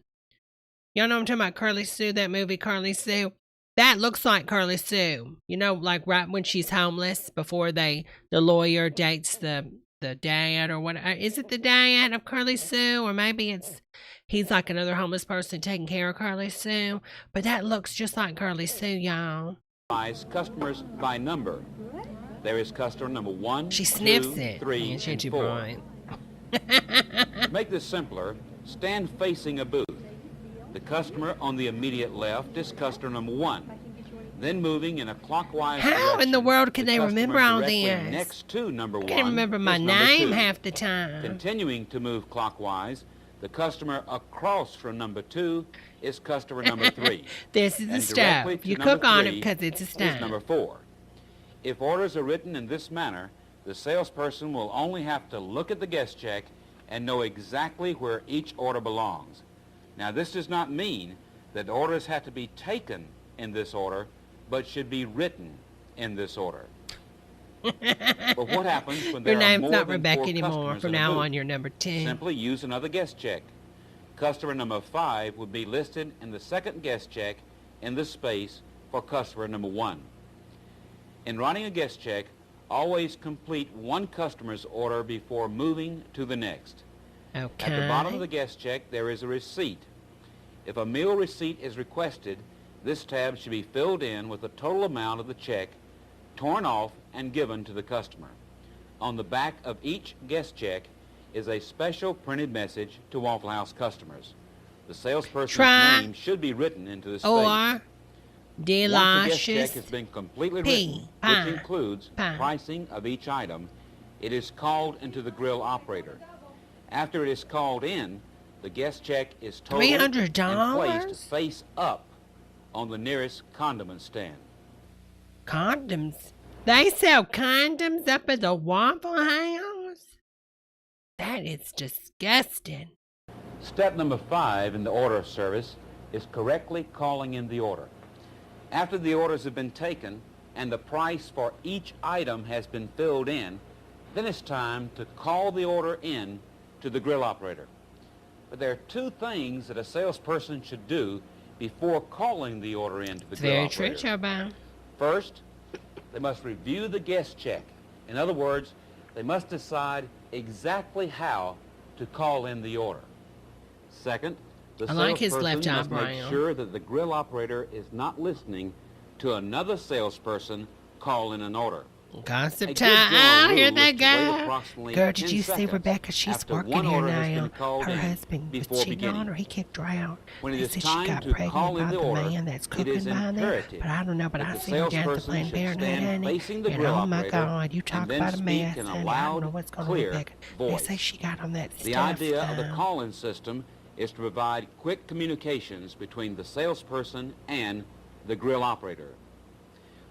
Y'all know I'm talking about Curly Sue, that movie Curly Sue? That looks like Curly Sue. You know, like right when she's homeless before the lawyer dates the dad or what. Is it the dad of Curly Sue? Or maybe he's like another homeless person taking care of Curly Sue. But that looks just like Curly Sue, y'all. Customers by number. There is customer number 1, She sniffs 2, it. 3, She and too 4. bright. To make this simpler, stand facing a booth. The customer on the immediate left is customer number 1. Then moving in a clockwise How in the direction, world can the they customer remember all directly this? next to number 1 I can't remember my is number name 2. half the time. Continuing to move clockwise, the customer across from number 2 is customer number 3. This is a And stove. directly to You number cook on it 3 because it's a is stove. number 4. If orders are written in this manner, the salesperson will only have to look at the guest check and know exactly where each order belongs. Now, this does not mean that orders have to be taken in this order, but should be written in this order. But what happens when there Your are name's more not than Rebecca 4 anymore. customers From in a now booth? on, you're number 2. Simply use another guest check. Customer number 5 would be listed in the second guest check in the space for customer number 1. In writing a guest check, always complete one customer's order before moving to the next. Okay. At the bottom of the guest check, there is a receipt. If a meal receipt is requested, this tab should be filled in with the total amount of the check, torn off and given to the customer. On the back of each guest check is a special printed message to Waffle House customers. The salesperson's name should be written into the space. Or Once the guest check delicious has been completely pea written, pie. which includes Pie. pricing of each item, it is called into the grill operator. After it is called in, the guest check is totaled and $300? placed face up on the nearest condiment stand. Condoms? They sell condoms up at the Waffle House? That is disgusting. Step number 5 in the order service is correctly calling in the order. After the orders have been taken and the price for each item has been filled in, then it's time to call the order in to the grill operator. But there are 2 things that a salesperson should do before calling the order in to the grill Very operator. true, Chubba. First, they must review the guest check. In other words, they must decide exactly how to call in the order. Second, the I like his salesperson left must eyebrow. make sure that the grill operator is not listening to another salesperson call in an order. Gossip A good time. general Oh, here rule they is to wait go. approximately Girl, did 10 you see seconds Rebecca? She's after working one here order has now. been called Her in husband was before cheating on beginning. her. He kicked her out. When it They is said she time got to pregnant call in by the the order, man that's it cooking is by there. imperative But I don't know, but that I the seen him down at the salesperson Planned should Parenthood, stand honey. facing the And grill oh my operator God, you and talk then about a speak mess, in a honey. I don't loud, know what's going on, clear Rebecca. voice. They say she got on that The stuff. idea of the call-in system is to provide quick communications between the salesperson and the grill operator.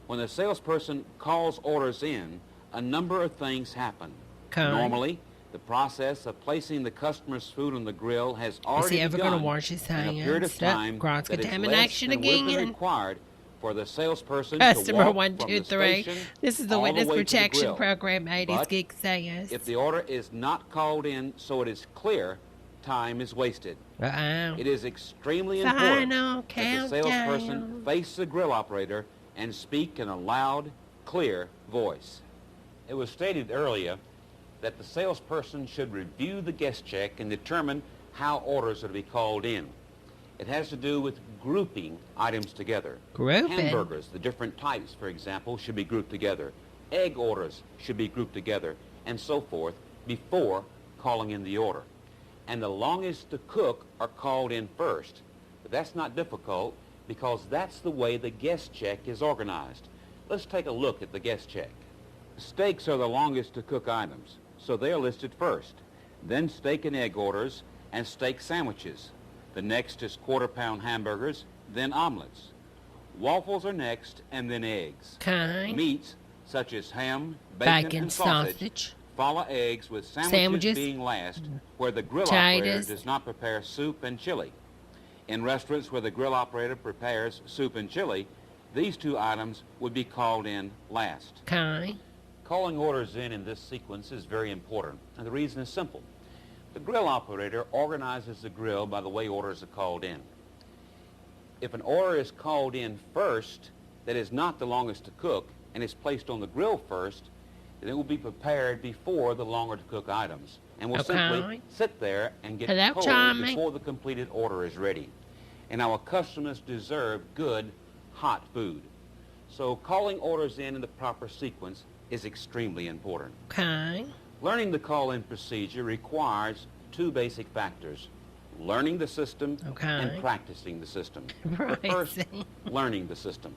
When the salesperson calls orders in, a number of things happen. Okay. Normally, the process of placing the customer's food on the grill has Is already he ever begun going to wash his in a period of hands? time Cross that is contamination less than would have been again. required for the salesperson Customer to walk 1, from 2, the 3. station This is the all Witness way to the Protection grill. Program 80s But Geek says. if the order is not called in so it is clear, time is wasted. Uh-oh. It is extremely important Final that the salesperson countdown. face the grill operator and speak in a loud, clear voice. It was stated earlier that the salesperson should review the guest check and determine how orders are to be called in. It has to do with grouping items together. Grouping? Hamburgers, the different types, for example, should be grouped together. Egg orders should be grouped together, and so forth, before calling in the order. And the longest to cook are called in first. But that's not difficult because that's the way the guest check is organized. Let's take a look at the guest check. Steaks are the longest to cook items, so they are listed first. Then steak and egg orders and steak sandwiches. The next is quarter-pound hamburgers, then omelets. Waffles are next, and then eggs. Okay. Meats, such as ham, bacon, Bacon, and sausage, sausage. follow eggs, with sandwiches being last, where the grill operator Potatoes. does not prepare soup and chili. In restaurants where the grill operator prepares soup and chili, these 2 items would be called in last. Okay. Calling orders in this sequence is very important, and the reason is simple. The grill operator organizes the grill by the way orders are called in. If an order is called in first that is not the longest to cook and is placed on the grill first, then it will be prepared before the longer to cook items and will Okay. simply sit there and get Hello, cold Tommy. before the completed order is ready. And our customers deserve good, hot food. So calling orders in the proper sequence is extremely important. Okay. Learning the call-in procedure requires 2 basic factors: learning the system Okay. and practicing the system. Right. But first, learning the system.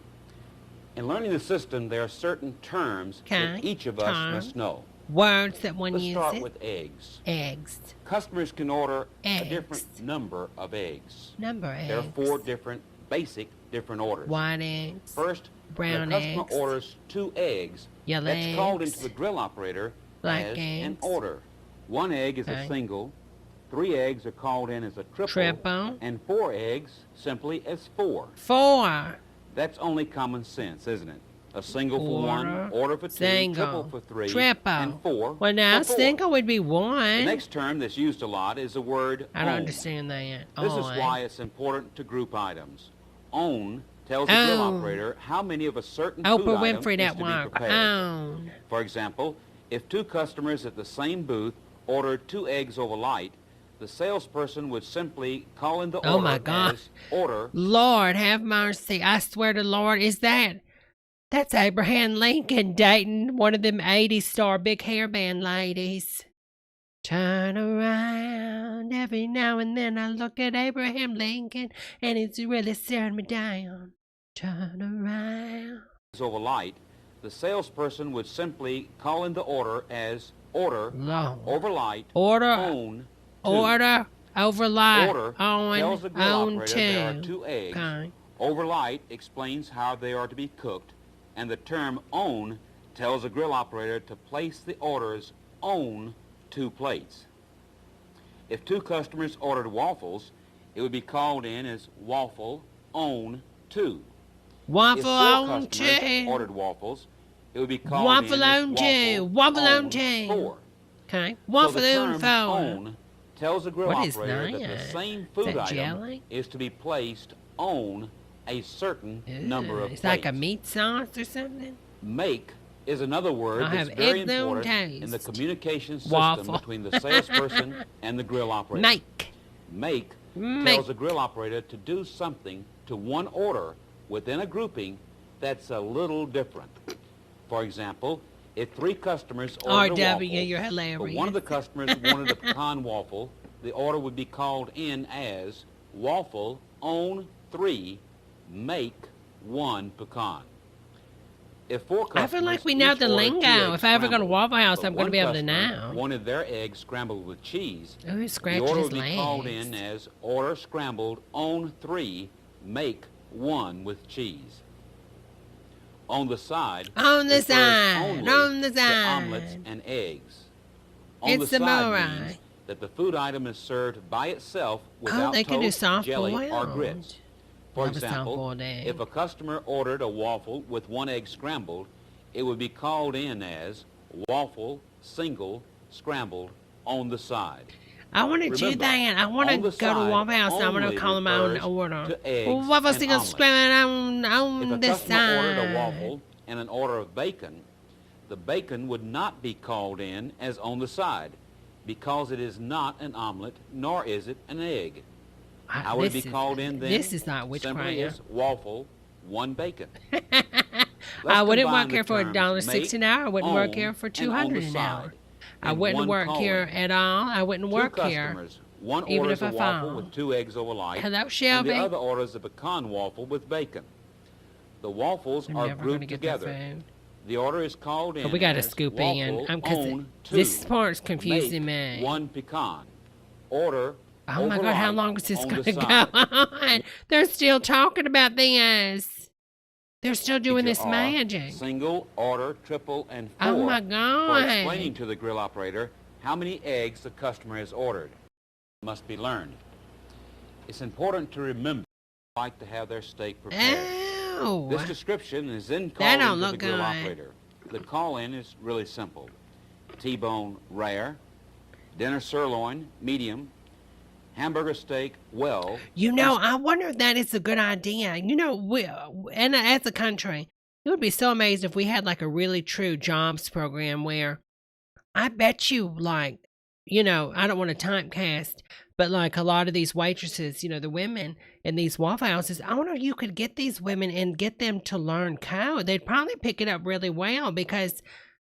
In learning the system, there are certain terms that Okay. each of us must know. Words that one Let's uses. start with eggs. Eggs. Customers can order a Eggs. different number of eggs. Number eggs. There are 4 different orders. White eggs. First, Brown when a customer eggs. orders 2 eggs, Yellow that's called eggs. into the grill operator Black as an eggs. order. 1 egg is Okay. a single, 3 eggs are called in as a Triple. and 4 eggs simply as 4. 4. That's only common sense, isn't it? A single for 1, Order. order for 2, Single. triple for 3, Triple. and 4 Well, now, for 4. single would be The 1. next term that's used a lot is the word I don't own. understand that. This is On. why it's important to group items. Own tells the grill Own. operator how many of a certain Oprah food item Winfrey, is that to be one. prepared. Own. For example, if 2 customers at the same booth ordered 2 eggs over light, the salesperson would simply call in the Oh, order my God. as order. Lord, have mercy. I swear to Lord, is that That's Abraham Lincoln dating one of them 80s star big hairband ladies. Turn around, every now and then I look at Abraham Lincoln and it's really staring me down. Turn around. Over light, the salesperson would simply call in the order as order Lord. over light Order, own two. order, over light, Order on, tells the grill on operator two. there are 2 eggs. Okay. Over light explains how they are to be cooked, and the term own tells the grill operator to place the orders on 2 plates. If 2 customers ordered waffles, it would be called in as waffle on 2. Waffle If 4 on customers 2. ordered waffles, it would be called Waffle in as on 2. Waffle on 2. 4. Okay. So Waffle the on term 4. own tells the grill What is operator that that? the same Is food that item jelly? is to be placed on a certain number of It's plates. like a meat sauce or something. Make is another word I that's have very eggs on important in the toast. communication system Waffle. between the salesperson and the grill operator. Make tells the grill operator to do something to one order within a grouping that's a little different. For example, if 3 customers ordered a waffle, RW, you're hilarious. but one of the customers wanted a pecan waffle, the order would be called in as waffle on 3, make 1 pecan. If 4 customers I feel like we know each the ordered 2 lingo. eggs If I ever go to scrambled, Waffle House, but I'm going to one be able to customer know. wanted their eggs scrambled with cheese, Oh, he's the scratching order his would be called legs. in as order scrambled on 3, make 1 with cheese. On the side, On the refers side, only on the to side. omelets and eggs. On It's the side samurai. means that the food item is served by itself Oh, without they can do toast, soft jelly, or boiled. grits. For Love a example, soft-boiled egg. if a customer ordered a waffle with 1 egg scrambled, it would be called in as waffle single scrambled on the side. I want to do Remember, that. I want to on go the to side Waffle House. I want to only call them my own refers order. to eggs Waffle and single omelets. scrambled on If a this customer side. ordered a waffle and an order of bacon, the bacon would not be called in as on the side because it is not an omelet, nor is it an egg. How would it be called in then? This is not Simply witchcraft. as waffle, 1 bacon. I wouldn't combine work the here for terms $1.60 an hour. I wouldn't work own, here for and on $200 the an side hour. I in wouldn't one work here column. at all. I wouldn't 2 work here. customers. One even orders if a I waffle fall. with 2 eggs over light. Hello, And Shelby. the other orders a pecan waffle with bacon. The waffles I'm are never going to grouped get that together. food. The order is called in But we got to as scoop waffle in. Because on 2. this part's confusing Make me. 1 pecan. Order Oh my over God, how light long is this on going the to go side. on? They're still talking about this. They're still doing this Are magic. Single, order, triple, and 4 Oh my for God. explaining to the grill operator how many eggs the customer has ordered. It must be learned. It's important to remember they like to have their steak prepared. Oh. This description is then That called don't into the look grill good. operator. The call-in is really simple. T-bone rare, dinner sirloin medium, hamburger steak well. You know, I wonder if that is a good idea. You know, and as a country, it would be so amazing if we had like a really true jobs program where I bet you, like, you know, I don't want to typecast, but like a lot of these waitresses, you know, the women in these Waffle Houses, I wonder if you could get these women and get them to learn code. They'd probably pick it up really well because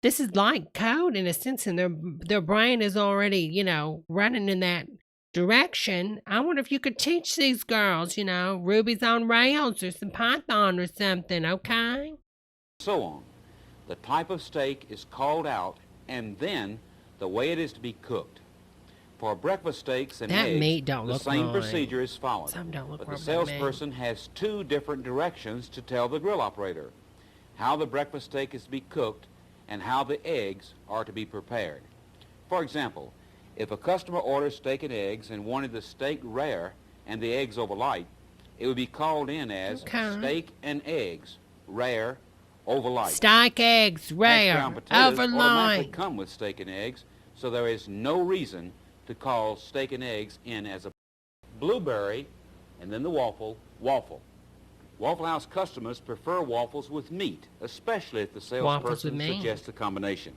this is like code in a sense, and their brain is already, you know, running in that direction. I wonder if you could teach these girls, you know, Ruby's on Rails or some Python or something, okay? So on. The type of steak is called out, and then the way it is to be cooked. For breakfast steaks and That eggs, meat don't the look same right. procedure is followed. Some don't look But the right to me. salesperson has 2 different directions to tell the grill operator how the breakfast steak is to be cooked and how the eggs are to be prepared. For example, if a customer orders steak and eggs and wanted the steak rare and the eggs over light, it would be called in as Okay. steak and eggs, rare, over light. Steak, eggs, Hash rare, brown potatoes automatically overnight. come with steak and eggs, so there is no reason to call steak and eggs in as a blueberry, and then the waffle. Waffle House customers prefer waffles with meat, especially if the Waffles salesperson with meat. suggests a combination.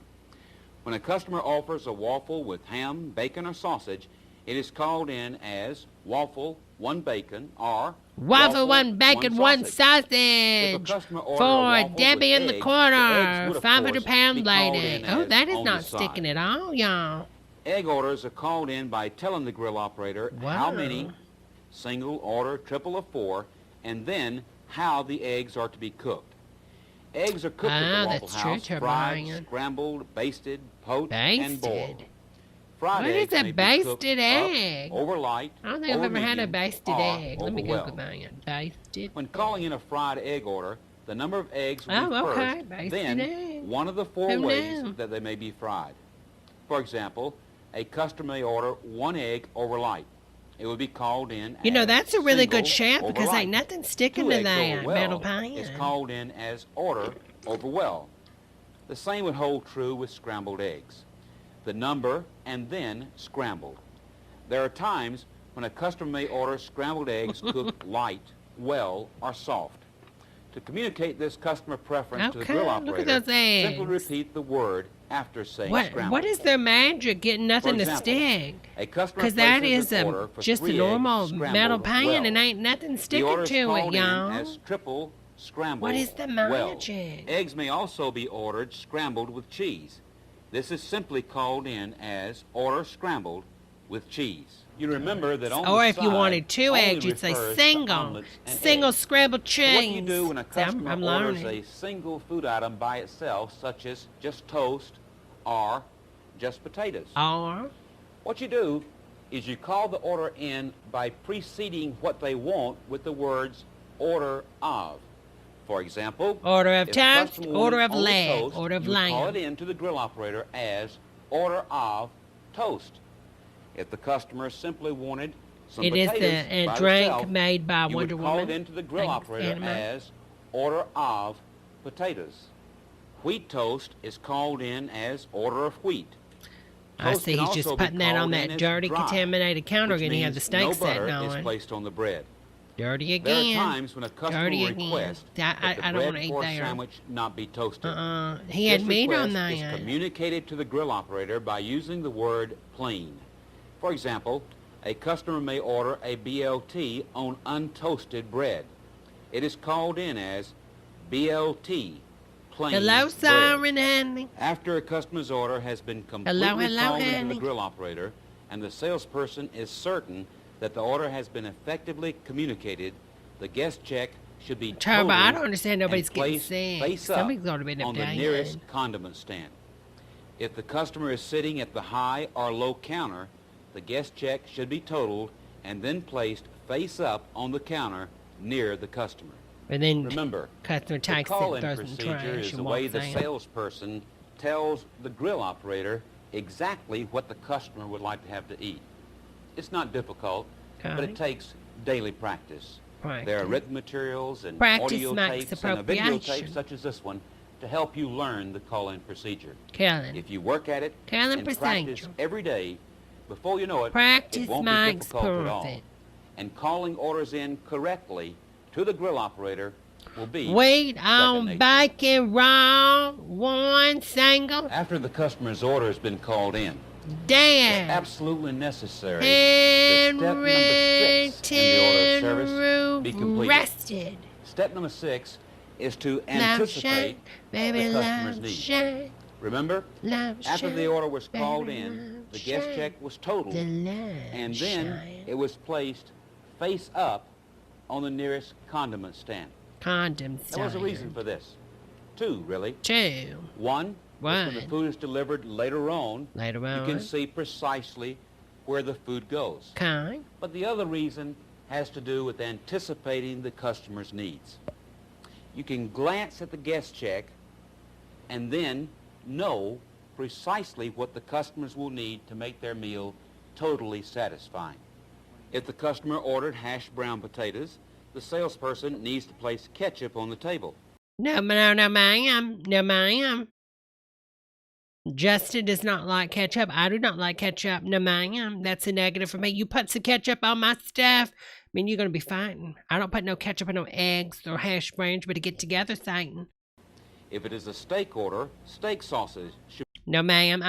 When a customer offers a waffle with ham, bacon, or sausage, it is called in as waffle, 1 bacon, or Waffle, one bacon, one sausage. If a sausage. customer ordered a For waffle Debbie with in the eggs, corner. eggs would, of 500-pound course, be called lady. in Oh, as that is on not the sticking side. at all, y'all. Egg orders are called in by telling the grill operator how many, single, order, triple, or four, and then how the eggs are to be cooked. Eggs are cooked at the Waffle that's true, House, Trevor fried, Ryan. scrambled, basted, poached, and boiled. Basted. Fried What eggs is a may be cooked basted egg? up, over light, I don't think I've over ever had a medium, basted or egg. Let me over Google well. that. Basted. When calling in a fried egg order, the number of eggs will be okay. first, Basted then egg. one of the four Who ways knew? that they may be fried. For example, a customer may order one egg over light. It would be called in You know, as that's a really good single chef over because light. ain't nothing sticking Two to eggs over that well metal pan. is called in as order over well. The same would hold true with scrambled eggs. The number and then scrambled. There are times when a customer may order scrambled eggs cooked light, well, or soft. To communicate this customer preference to the grill Okay, operator, look at those eggs. simply repeat the word after saying scrambled. What is their magic getting nothing For to example, stick? A customer Because that places is an order for just a 3 normal eggs scrambled metal pan well. and ain't nothing The sticking order is to it, called in y'all. as triple scrambled What is the well. magic? Eggs may also be ordered scrambled with cheese. This is simply called in as order scrambled with cheese. You remember that on Or the if you side wanted two only eggs, you'd say refers to single. omelets and Single eggs. scrambled cheese. What do you do when a See, customer I'm orders learning. a single food item by itself, such as just toast or just potatoes? Or What you do is you call the order in by preceding what they want with the words order of. For example, order of if a toast, customer order wanted of only leg, toast, order of you would call lamb. it in to the grill operator as order of toast. If the customer simply wanted some It is potatoes a by drink itself, made by you Wonder would call Woman. it into the grill Thanks, operator Anima. as order of potatoes. Wheat toast is called in as order of wheat. I Toast see can he's just also be putting that on called in that as dirty, dry, contaminated counter which and he had means the steak no setting butter is on. placed on the bread. Dirty There are again. times when a customer Dirty will again. request I that the don't bread wanna eat for a there. sandwich not be toasted. He had This meat on request that. is communicated to the grill operator by using the word plain. For example, a customer may order a BLT on untoasted bread. It is called in as BLT, plain Hello, bread. Siren Honey. After a customer's order has been completely Hello, called into honey. the grill operator and the salesperson is certain that the order has been effectively communicated, the guest check should be Turbo, I totaled don't understand nobody's and getting placed sick. face up Somebody's got to be on the dying. nearest condiment stand. If the customer is sitting at the high or low counter, the guest check should be totaled and then placed face up on the counter near the customer. And then Remember, customer the takes it, call-in throws it in the procedure trash is the and way walks the out. salesperson tells the grill operator exactly what the customer would like to have to eat. It's not difficult, but Okay. it takes daily practice. Practice. There are written materials and Practice audio makes tapes and a videotape appropriation. such as this one to help you learn the call-in procedure. Kellen. If you work at it Call-in and practice procedure. every day, before you know it, Practice it won't be makes difficult at all. perfect. And calling orders in correctly to the grill operator will be Wheat second on nature. bacon raw, one single, After the customer's order has been called in, it's damn. absolutely necessary that step number 6 in the order of service be completed. Rested. Step number 6 is to Love anticipate shine, baby, the customer's love needs. shine, Remember, love after shine, the order was baby, called in, love the guest shine, check was totaled, the love and then shine. it was placed face up on the nearest condiment stand. Condom There was a sign. reason for this. 2, really. 2. One, is when the One. food is delivered later on, Later you on. can see precisely where the food goes. Okay. But the other reason has to do with anticipating the customer's needs. You can glance at the guest check and then know precisely what the customers will need to make their meal totally satisfying. If the customer ordered hashed brown potatoes, the salesperson needs to place ketchup on the table. No, ma'am. No, ma'am. Justin does not like ketchup. I do not like ketchup. No, ma'am. That's a negative for me. You put some ketchup on my stuff, I mean, you're going to be fighting. I don't put no ketchup on no eggs or hash browns, but to get together, Satan. If it is a steak order, steak sausage should No, ma'am.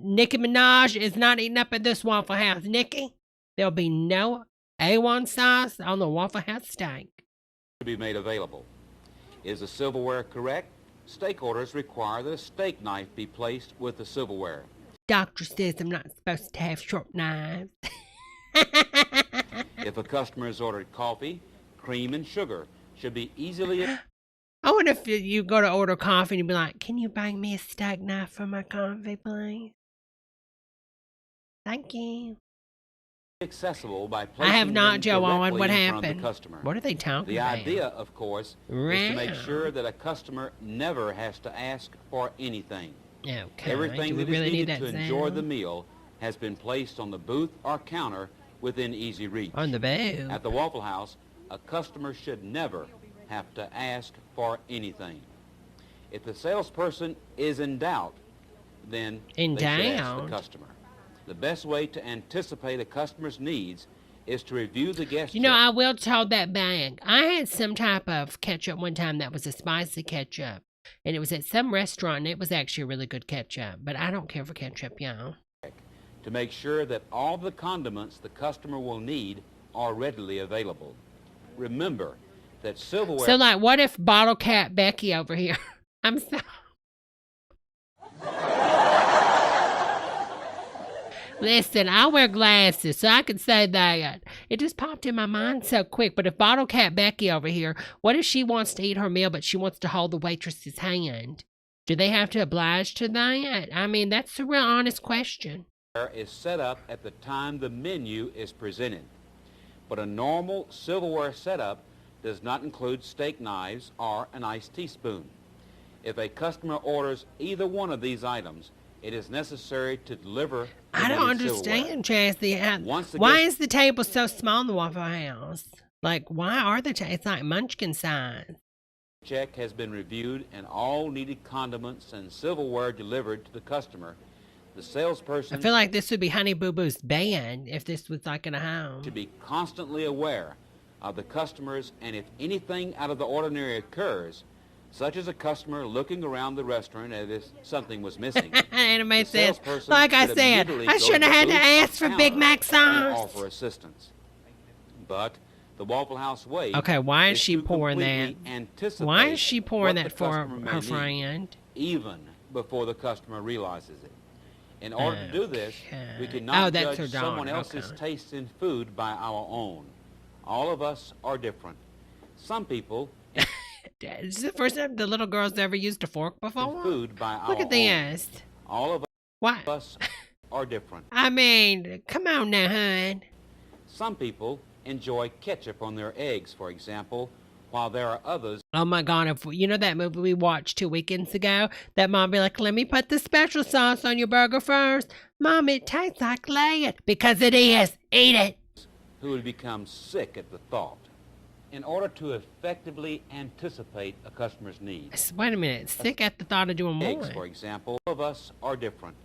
Nicki Minaj is not eating up at this Waffle House. Nicki, there'll be no A1 sauce on the Waffle House steak. To be made available. Is the silverware correct? Steak orders require that a steak knife be placed with the silverware. Doctor says I'm not supposed to have sharp knives. If a customer has ordered coffee, cream, and sugar should be easily... I wonder if you go to order coffee and you'd be like, can you bring me a steak knife for my coffee, please? Thank you. accessible by I placing have not, them Joe Owen. directly What in front of happened? the customer. What are they talking The about? idea, of course, is to make sure that a customer never has to ask for anything. Okay. Everything Do we that is really need needed that to enjoy sound? the meal has been placed on the booth or counter within easy reach. On the booth. At the Waffle House, a customer should never have to ask for anything. If the salesperson is in doubt, then they should ask the customer. The best way to anticipate a customer's needs is to review the guest You know, check. I will hold that bag. I had some type of ketchup one time that was a spicy ketchup. And it was at some restaurant, and it was actually a really good ketchup. But I don't care for ketchup, y'all. To make sure that all the condiments the customer will need are readily available. Remember that silverware... So, like, what if bottle cap Becky over here? I'm so... Listen, I wear glasses, so I can say that. It just popped in my mind so quick. But if bottle cap Becky over here, what if she wants to eat her meal, but she wants to hold the waitress's hand? Do they have to oblige to that? I mean, that's a real honest question. is set up at the time the menu is presented. But a normal silverware setup does not include steak knives or an iced teaspoon. If a customer orders either one of these items, it is necessary to deliver the I don't needed understand, Chastity. Once the Why guest- is the table so small in the Waffle House? Like, why are the tables? It's like Munchkin size. check has been reviewed and all needed condiments and silverware delivered to the customer. The salesperson I feel like this would be Honey Boo Boo's band if this was like in a home. should be constantly aware of the customers, and if anything out of the ordinary occurs, such as a customer looking around the restaurant as if something was missing, Anime the says, salesperson like I should said, immediately I go shouldn't to have the had to booth or ask for Big counter Mac and sauce. offer assistance. But the Waffle House way Okay, why is she to pouring that? completely anticipate Why is she pouring what that the for customer may her need, friend? even before the customer realizes it. In order to do this, we Okay. cannot Oh, that's judge her someone daughter, else's okay. taste in food by our own. All of us are different. Some people Is this the first time the little girl's ever used a fork in before? food by our Look at own. this. All of What? us are different. I mean, come on now, hon. Some people enjoy ketchup on their eggs, for example, while there are others Oh my God, if you know that movie we watched 2 weekends ago, that mom be like, let me put the special sauce on your burger first. Mom, it tastes like lead. Because it is. Eat it. who would become sick at the thought. In order to effectively anticipate a customer's needs, Wait a minute. Sick at the thought of doing eggs, for more. example, all of us are different.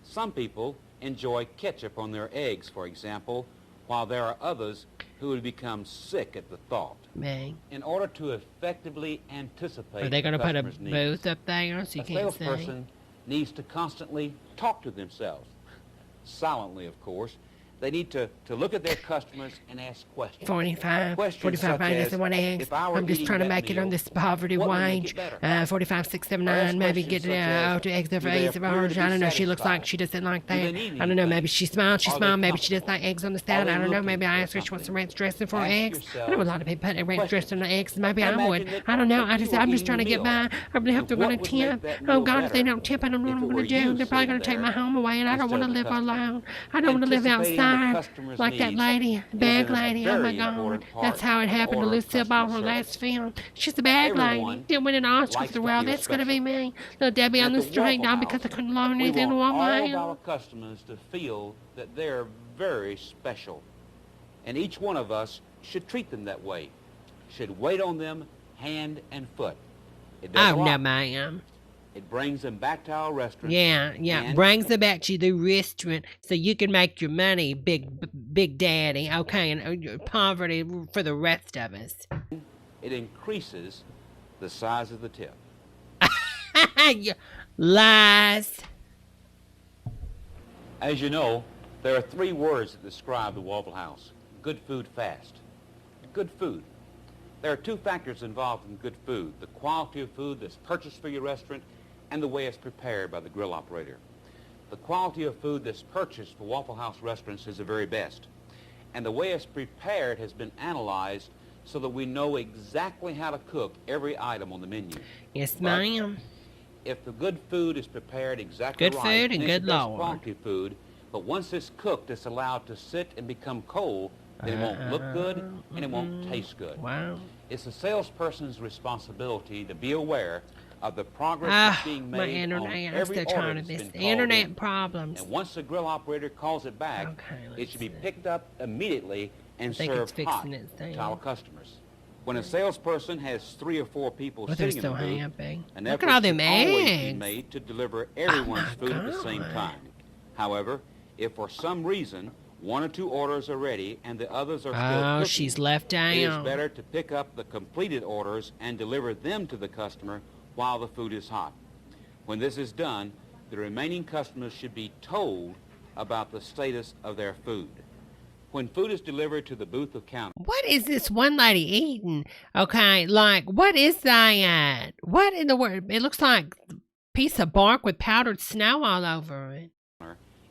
Some people enjoy ketchup on their eggs, for example, while there are others who would become sick at the thought. Man. In order to effectively anticipate Are they going to put a customer's needs, booth up there so you a can't see? salesperson needs to constantly talk to themselves, silently, of course. They need to look at their customers and ask questions. 45, Questions 45 such minus as, and 1 eggs. if I were I'm just eating trying to that make it on meal, this poverty what would make wage. it better? 45, 6, 7, Or ask 9. Maybe get questions such as, two eggs there for do they eggs of appear ours. to I be don't know. She looks like satisfied? she doesn't like Do they that. need I don't know. Maybe anything? she smiles. She Are they smiled. Maybe she doesn't comfortable? like eggs on the Are salad. they I don't know. looking Maybe I for asked her if she wants some something? ranch dressing for her Ask eggs. I know a lot of people put ranch questions. dressing on eggs. Maybe I Imagine would. that I don't know. you were I'm just eating trying to the get meal. by. I really hope they're What going would to make tip. that Oh meal God, if they better don't tip, I don't know what if I'm it going were to do. you They're probably going sitting to take there my home away, and I don't instead want to of the live customer? alone. I don't want to live Anticipating the outside customer's like that needs lady, is bag a lady. Oh my very God, important that's part how it of the happened to order of Lucille Ball, her customer last service. film. She's a bag lady. Everyone Didn't win an Oscar likes for the to world. feel That's gonna be special. me. Little Debbie At on the the street Waffle now because I House, couldn't learn we anything in want all of Waffle our House. customers to feel that they're very special. And each one of us should treat them that way, should wait on them hand and foot. It does a Oh no, lot. ma'am. It brings them back to our restaurant. Yeah. And Brings them back to the restaurant so you can make your money, big daddy. Okay, and your poverty for the rest of us. it increases the size of the tip. You lies. As you know, there are 3 words that describe the Waffle House: good food fast. Good food. There are two factors involved in good food: the quality of food that's purchased for your restaurant and the way it's prepared by the grill operator. The quality of food that's purchased for Waffle House restaurants is the very best. And the way it's prepared has been analyzed so that we know exactly how to cook every item on the menu. Yes, ma'am. If the good food is prepared exactly Good right, food and then good it's the best Lord. quality food, but once it's cooked, it's allowed to sit and become cold, then it won't look good and it won't taste good. Wow. It's the salesperson's responsibility to be aware of the progress that's being My made internet. on I'm every so order tired that's of been this. called Internet in. problems. And once the grill operator calls it back, Okay, it let's should be see. picked up immediately and I think it's served hot fixing its thing. to our customers. When a salesperson has 3 or 4 people But they're sitting in so the booth, happy. an Look effort at all them should always be eggs. made to deliver everyone's my food at the same God. time. However, if for some reason 1 or 2 orders are ready and the others are still Oh, cooking, she's left it is out. better to pick up the completed orders and deliver them to the customer while the food is hot. When this is done, the remaining customers should be told about the status of their food. When food is delivered to the booth of counter, What is this one lady eating? Okay, like, what is that? What in the world? It looks like a piece of bark with powdered snow all over it.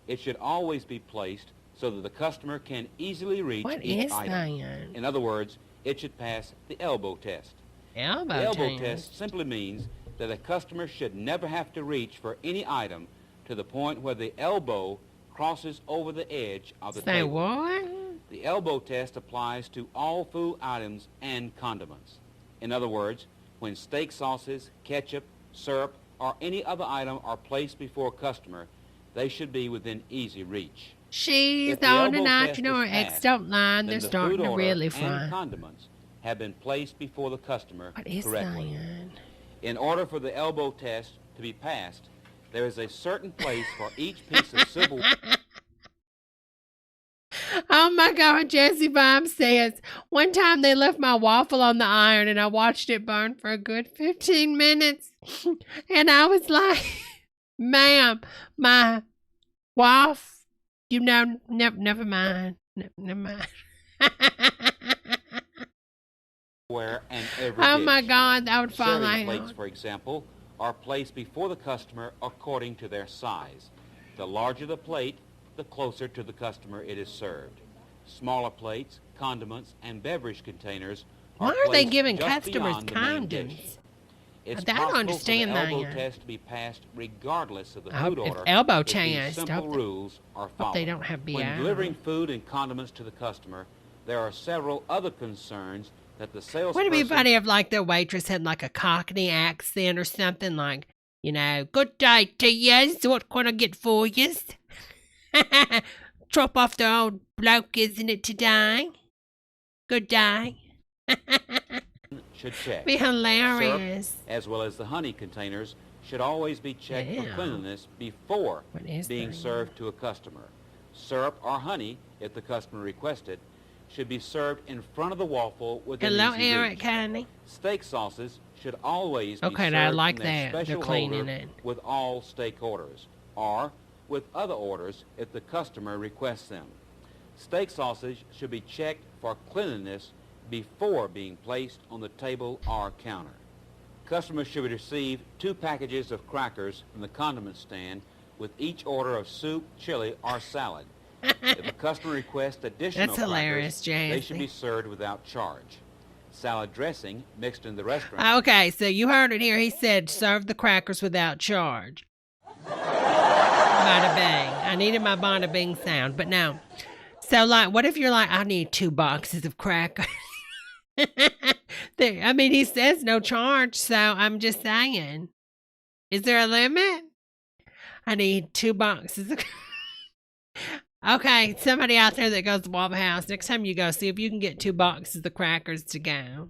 it should always be placed so that the customer can easily reach What each is item. that? In other words, it should pass the elbow test. Elbow The elbow test. test simply means that a customer should never have to reach for any item to the point where the elbow crosses over the edge of the Say table. what? The elbow test applies to all food items and condiments. In other words, when steak sauces, ketchup, syrup, or any other item are placed before a customer, they should be within easy reach. She's If the on elbow tonight. test You know her is ex passed, don't lie. then They're the starting food to order really and fry. condiments have been placed before the customer What is correctly. that? In order for the elbow test to be passed, there is a certain place for each piece of silverware. Oh my God, Jesse Bob says, one time they left my waffle on the iron and I watched it burn for a good 15 minutes. And I was like, ma'am, my waffle, you know, never mind. Never mind. And every Oh my dish. God, I would fall Serving plates, out. for example, are placed before the customer according to their size. The larger the plate, the closer to the customer it is served. Smaller plates, condiments, and beverage containers Why are are they placed giving just customers beyond the main dish. condoms? It's I don't possible understand for the elbow that. test to be passed regardless of the I hope food if order. elbow if these changed, simple hope they- rules are Hope followed. they don't have When BI. delivering food and condiments to the customer, there are several other concerns that the salesperson... Wouldn't it be funny if, like, the waitress had, like, a Cockney accent or something, like, you know, good day to yous, what can I get for yous? Drop off the old bloke, isn't it, today? Good day. should check. Be hilarious. Syrup, as well as the honey containers, should always be checked Yeah. for cleanliness before What is being that? served to a customer. Syrup or honey, if the customer requests it, should be served in front of the waffle with an Hello, easy Eric, reach. honey. Steak sauces should always be Okay, served I like in their that. They're special cleaning holder it. with all steak orders, or with other orders if the customer requests them. Steak sauces should be checked for cleanliness before being placed on the table or counter. Customers should receive 2 packages of crackers from the condiment stand with each order of soup, chili, or salad. If a customer requests additional That's hilarious, crackers, they Jesse. should be served without charge. Salad dressing mixed in the restaurant. Okay, so you heard it here. He said, serve the crackers without charge. Bada bang. I needed my bada bing sound, but no. So, like, what if you're like, I need 2 boxes of crackers? I mean, he says no charge, so I'm just saying. Is there a limit? I need 2 boxes of Okay, somebody out there that goes to Waffle House, next time you go, see if you can get 2 boxes of crackers to go.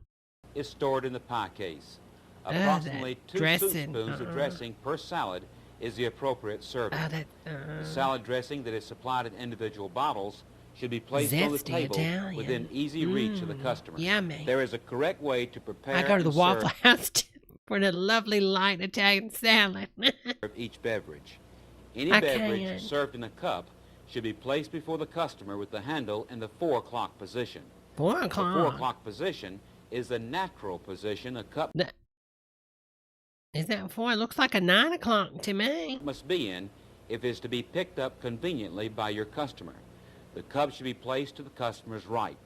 Is stored in the pie case. Ugh, Approximately that 2 dressing, spoons of dressing per salad is the appropriate serving. Oh, that, The salad dressing that is supplied in individual bottles should be placed on the Zesty table Italian. within easy reach of the customer. yummy. There is a correct way to prepare I go to the and Waffle serve House for the lovely light Italian salad. each beverage. Any I beverage can't. served in a cup should be placed before the customer with the handle in the 4 o'clock position. 4 The 4 o'clock. o'clock position is the natural position a cup Is that 4? It looks like a 9 o'clock to me. must be in if it's to be picked up conveniently by your customer. The cup should be placed to the customer's right.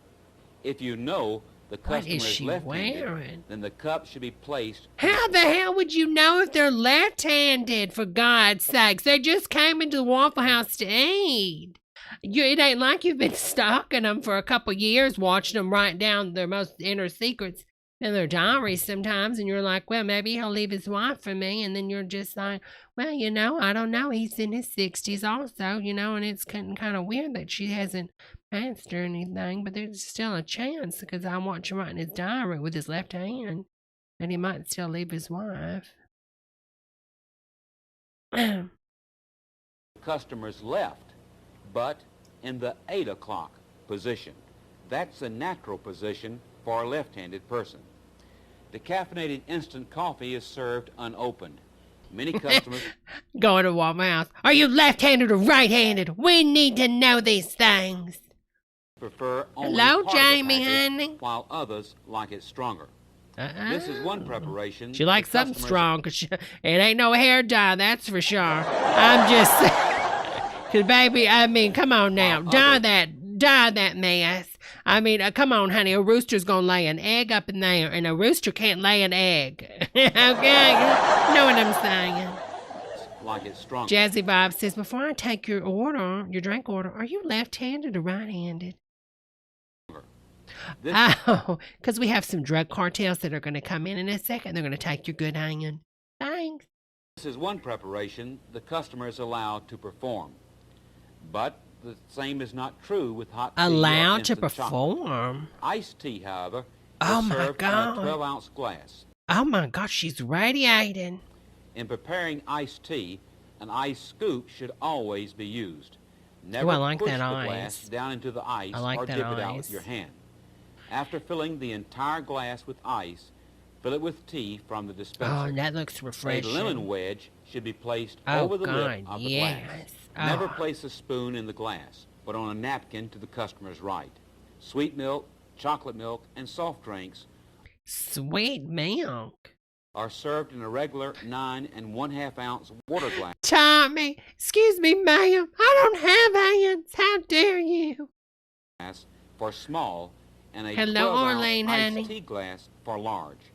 If you know the What customer is is she left-handed, wearing? then the cup should be placed... How the hell would you know if they're left-handed, for God's sakes? They just came into the Waffle House to eat. It ain't like you've been stalking them for a couple years, watching them write down their most inner secrets in their diaries sometimes, and you're like, well, maybe he'll leave his wife for me, and then you're just like, well, I don't know, he's in his 60s also, and it's kind of weird that she hasn't passed or anything, but there's still a chance, because I watch him writing his diary with his left hand, and he might still leave his wife. Customer's left, but in the 8 o'clock position. That's the natural position for a left-handed person. Decaffeinated instant coffee is served unopened. Many customers Going to Waffle House. Are you left-handed or right-handed? We need to know these things. prefer only Hello, part of the Jamie, package, honey. while others like it stronger. This is one preparation. She likes the something customers- strong, 'cause it ain't no hair dye, that's for sure. I'm just because baby, I mean, come on now, dye that mess. I mean, come on, honey, a rooster's gonna lay an egg up in there, and a rooster can't lay an egg. Okay, you know what I'm saying? Like it strong. Jazzy Bob says, before I take your drink order, are you left-handed or right-handed? This Oh, because we have some drug cartels that are going to come in a second. They're going to take your good hand. Thanks. is one preparation the customer is allowed to perform. But the same is not true with hot tea or Allowed to instant chocolate. perform. Iced tea, however, Oh, is my served God. in a 12-ounce glass. Oh my gosh, she's radiating. In preparing iced tea, an ice scoop should always be used. Never Ooh, I like push that the ice. glass down into the ice I like or that dip it out ice. with your hand. After filling the entire glass with ice, fill it with tea from the Oh, dispenser. that looks A refreshing. lemon wedge should be placed Oh, over the lip God, of the yes. glass. Never Oh. place a spoon in the glass, but on a napkin to the customer's right. Sweet milk, chocolate milk, and soft drinks Sweet milk. are served in a regular 9 1/2 ounce water Tommy, excuse me, ma'am. I don't have hands. How dare you? glass for small and a Hello, 12-ounce Orlane, iced honey. tea glass for large.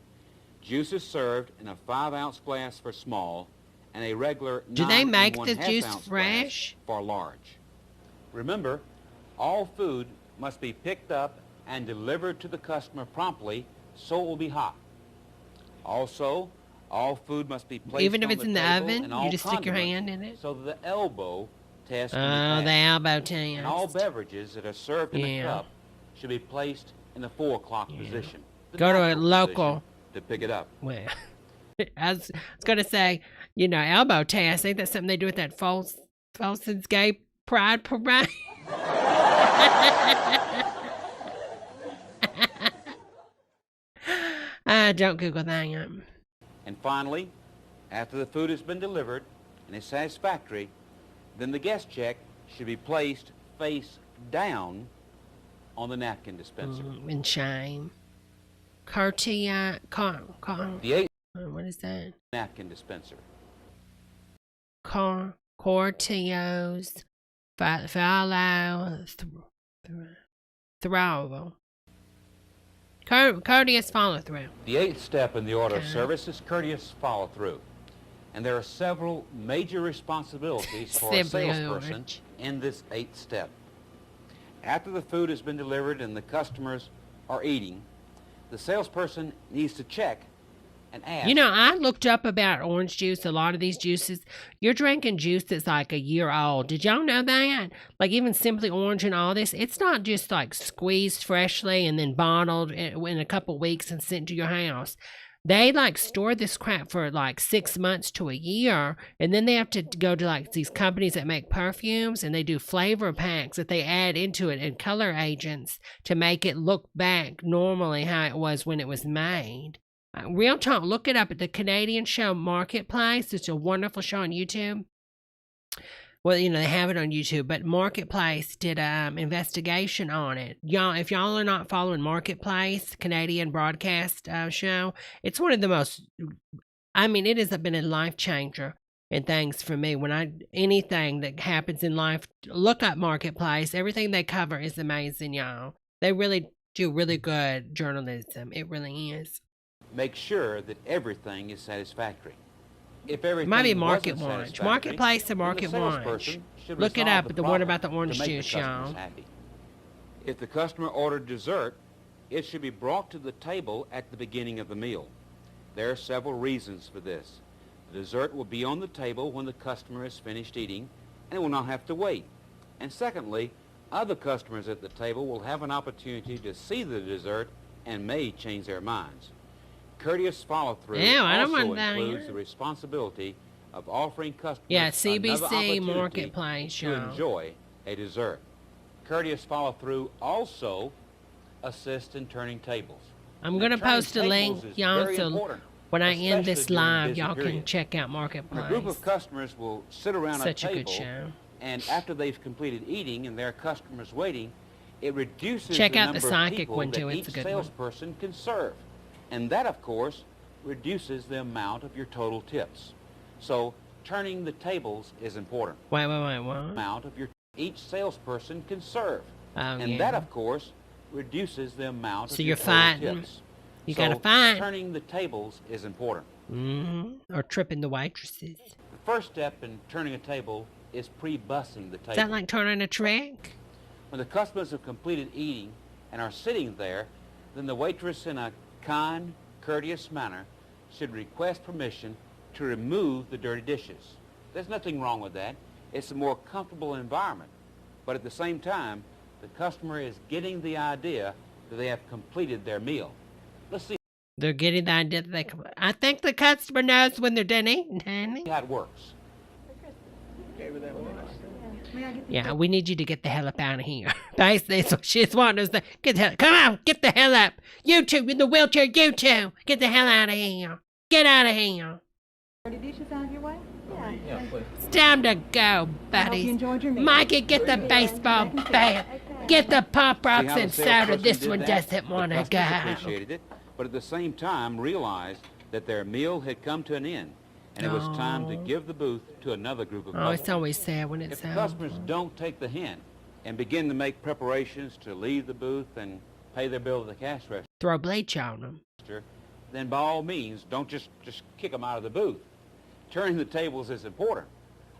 Juice is served in a 5-ounce glass for small and a regular Do they 9 make the 1/2 juice ounce fresh? glass for large. Remember, all food must be picked up and delivered to the customer promptly so it will be hot. Also, all food must be placed Even if on it's the in the table oven, and you all just stick your condiments hand in it? so that the elbow test can Oh, be the passed. elbow And all test. beverages that are served in Yeah. a cup should be placed in the 4 o'clock position. The Go to a natural local. position to pick it up. Well, I was going to say, elbow test. Ain't that something they do at that Folsom's Gay Pride Parade? Don't Google that. And finally, after the food has been delivered and is satisfactory, then the guest check should be placed face down on the napkin dispenser. In shame. Cartia. The 8th What is that? napkin dispenser. Cortios. Follow. Throw. Courteous follow through. The 8th step in the order of Okay. service is courteous follow-through. And there are several major responsibilities for a Simply salesperson orange. in this 8th step. After the food has been delivered and the customers are eating, the salesperson needs to check and ask. I looked up about orange juice, a lot of these juices. You're drinking juice that's like a year old. Did y'all know that? Like even Simply Orange and all this, it's not just like squeezed freshly and then bottled in a couple weeks and sent to your house. They like store this crap for like 6 months to a year, and then they have to go to like these companies that make perfumes, and they do flavor packs that they add into it and color agents to make it look back normally how it was when it was made. Real talk, look it up at the Canadian show Marketplace. It's a wonderful show on YouTube. Well, they have it on YouTube, but Marketplace did investigation on it. Y'all, if y'all are not following Marketplace, Canadian broadcast show, it's one of the most. I mean, it has been a life changer and things for me. Anything that happens in life, look up Marketplace. Everything they cover is amazing, y'all. They really do really good journalism. It really is. Make sure that everything is satisfactory. If everything Might be wasn't Market Watch. satisfactory, Marketplace or then the Market Watch. salesperson should Look it resolve up, the one problem about the orange to make juice, customers y'all. happy. If the customer ordered dessert, it should be brought to the table at the beginning of the meal. There are several reasons for this. The dessert will be on the table when the customer is finished eating and will not have to wait. And secondly, other customers at the table will have an opportunity to see the dessert and may change their minds. Courteous follow-through I don't also want that includes here. the responsibility of offering customers another CBC opportunity Marketplace, to y'all. enjoy a dessert. Courteous follow-through also assists in turning tables. I'm Now, going to turning post a link, tables is y'all, very so important, when I end this especially during live, busy y'all can periods. check out When a Marketplace. group of customers will sit around Such a a table, good show. and after they've completed eating and their customers waiting, it reduces Check the out the number psychic of people one, that too. each It's a good one. salesperson can serve. And that, of course, reduces the amount of your total tips. So turning the tables is important. Wait, what? Amount of each salesperson can serve. Oh, And yeah. that, of course, reduces the amount So of your you're total fighting. tips. You So gotta fight. turning the tables is important. Or tripping the waitresses. The first step in turning a table is pre-bussing the table. Is that like turning a trick? When the customers have completed eating and are sitting there, then the waitress, in a kind, courteous manner, should request permission to remove the dirty dishes. There's nothing wrong with that. It's a more comfortable environment. But at the same time, the customer is getting the idea that they have completed their meal. Let's see They're getting the idea that I think the customer knows when they're done eating, honey. how it works. Okay with that one. Yeah, we need you to get the hell up out of here. Basically, that's what she's wanting us to get the hell. Come on, get the hell up. You two in the wheelchair, you two, get the hell out of here. Get out of here. Dirty dishes out of your way? Yeah, please. It's time to go, I hope you buddies. enjoyed your meal. Mikey, get the baseball bat. Get the pop See rocks how the and soda. salesperson This did one that? doesn't want to The customers go. appreciated it, but at the same time realized that their meal had come to an end, and it was time to Oh. give the booth to another group of Oh, customers. it's always sad when If it's the over. customers don't take the hint and begin to make preparations to leave the booth and pay their bill at the cash Throw bleach on them. register, then by all means, don't just kick them out of the booth. Turning the tables is important,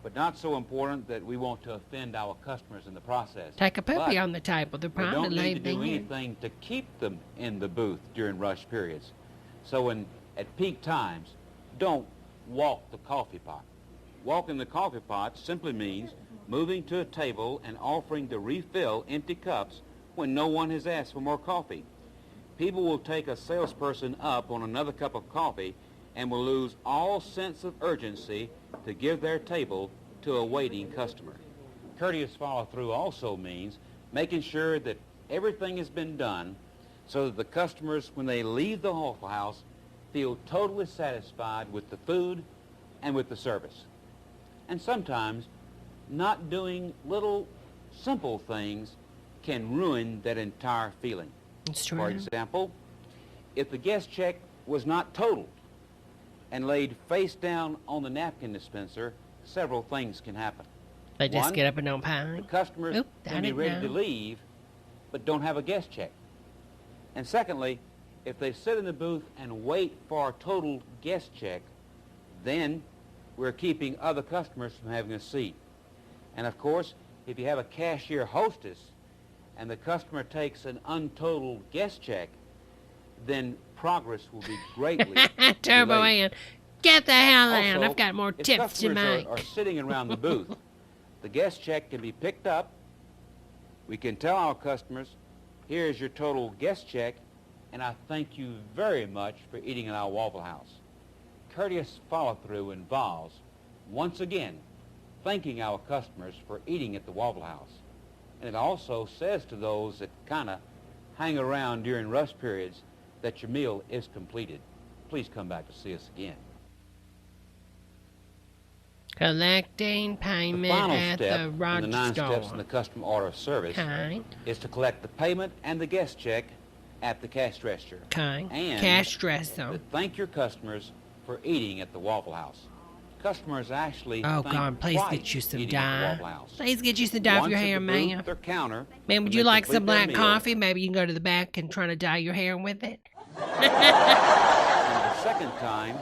but not so important that we want to offend our customers in the process. Take a poopy But on the table. They're we probably don't need to do leaving. anything to keep them in the booth during rush periods. So at peak times, don't walk the coffee pot. Walking the coffee pot simply means moving to a table and offering to refill empty cups when no one has asked for more coffee. People will take a salesperson up on another cup of coffee and will lose all sense of urgency to give their table to a waiting customer. Courteous follow-through also means making sure that everything has been done so that the customers, when they leave the Waffle House, feel totally satisfied with the food and with the service. And sometimes not doing little simple things can ruin that entire feeling. It's true. For example, if the guest check was not totaled and laid face down on the napkin dispenser, several things can happen. They just One, get up and don't The pay. customers Oop, I can be didn't ready know. to leave, but don't have a guest check. And secondly, if they sit in the booth and wait for a total guest check, then we're keeping other customers from having a seat. And of course, if you have a cashier hostess and the customer takes an untotaled guest check, then progress will be greatly Turbo delayed. Ann. Get the hell out. Also, I've got more if tips to customers make. are sitting around the booth, the guest check can be picked up. We can tell our customers, here's your total guest check, and I thank you very much for eating at our Waffle House. Courteous follow-through involves, once again, thanking our customers for eating at the Waffle House. And it also says to those that kind of hang around during rush periods that your meal is completed. Please come back to see us again. Collecting The payment final at step the in the 9 steps in store. the customer order of service Okay. is to collect the payment and the guest check at the cash register. Okay. And Cash dresser. to thank your customers for eating at the Waffle House. Customers actually Oh, think God, please twice get you some eating at the dye. Waffle House. Please get you some dye for Once your at hair, the booth ma'am. or counter, Man, would when you they like some complete their black meal, coffee? Maybe you can go to the back and try to dye your hair with it. And the second time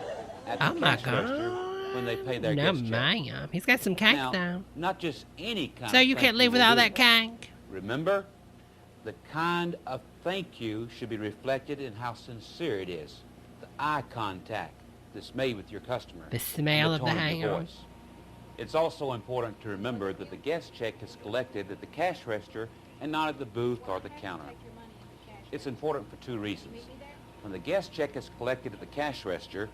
at the Oh, my cash register when they pay their No, guest check. ma'am. He's got some cake, Now, though. not just any kind So of you thank can't live will without do. that cake? Remember, the kind of thank you should be reflected in how sincere it is. The eye contact that's made with your customer. The smell and of the tone your hair. voice. It's also important to remember that the guest check is collected at the cash register and not at the booth or the counter. It's important for 2 reasons. When the guest check is collected at the cash register,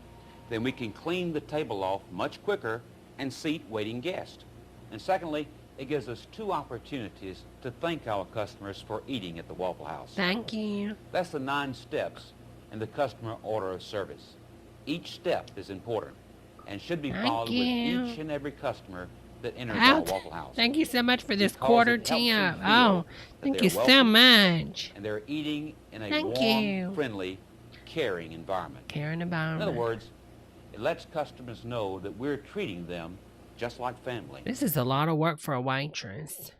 then we can clean the table off much quicker and seat waiting guests. And secondly, it gives us 2 opportunities to thank our customers for eating at the Waffle House. Thank you. That's the 9 steps in the customer order of service. Each step is important and should be Thank followed you. with each and every customer that enters our Out. Waffle House. Thank you so much for this Because quarter it helps them tip. feel Oh, that thank they're you so welcome much. And they're eating in a Thank warm, you. friendly, caring environment. Karen In Obama. other words, it lets customers know that we're treating them just like family. This is a lot of work for a waitress.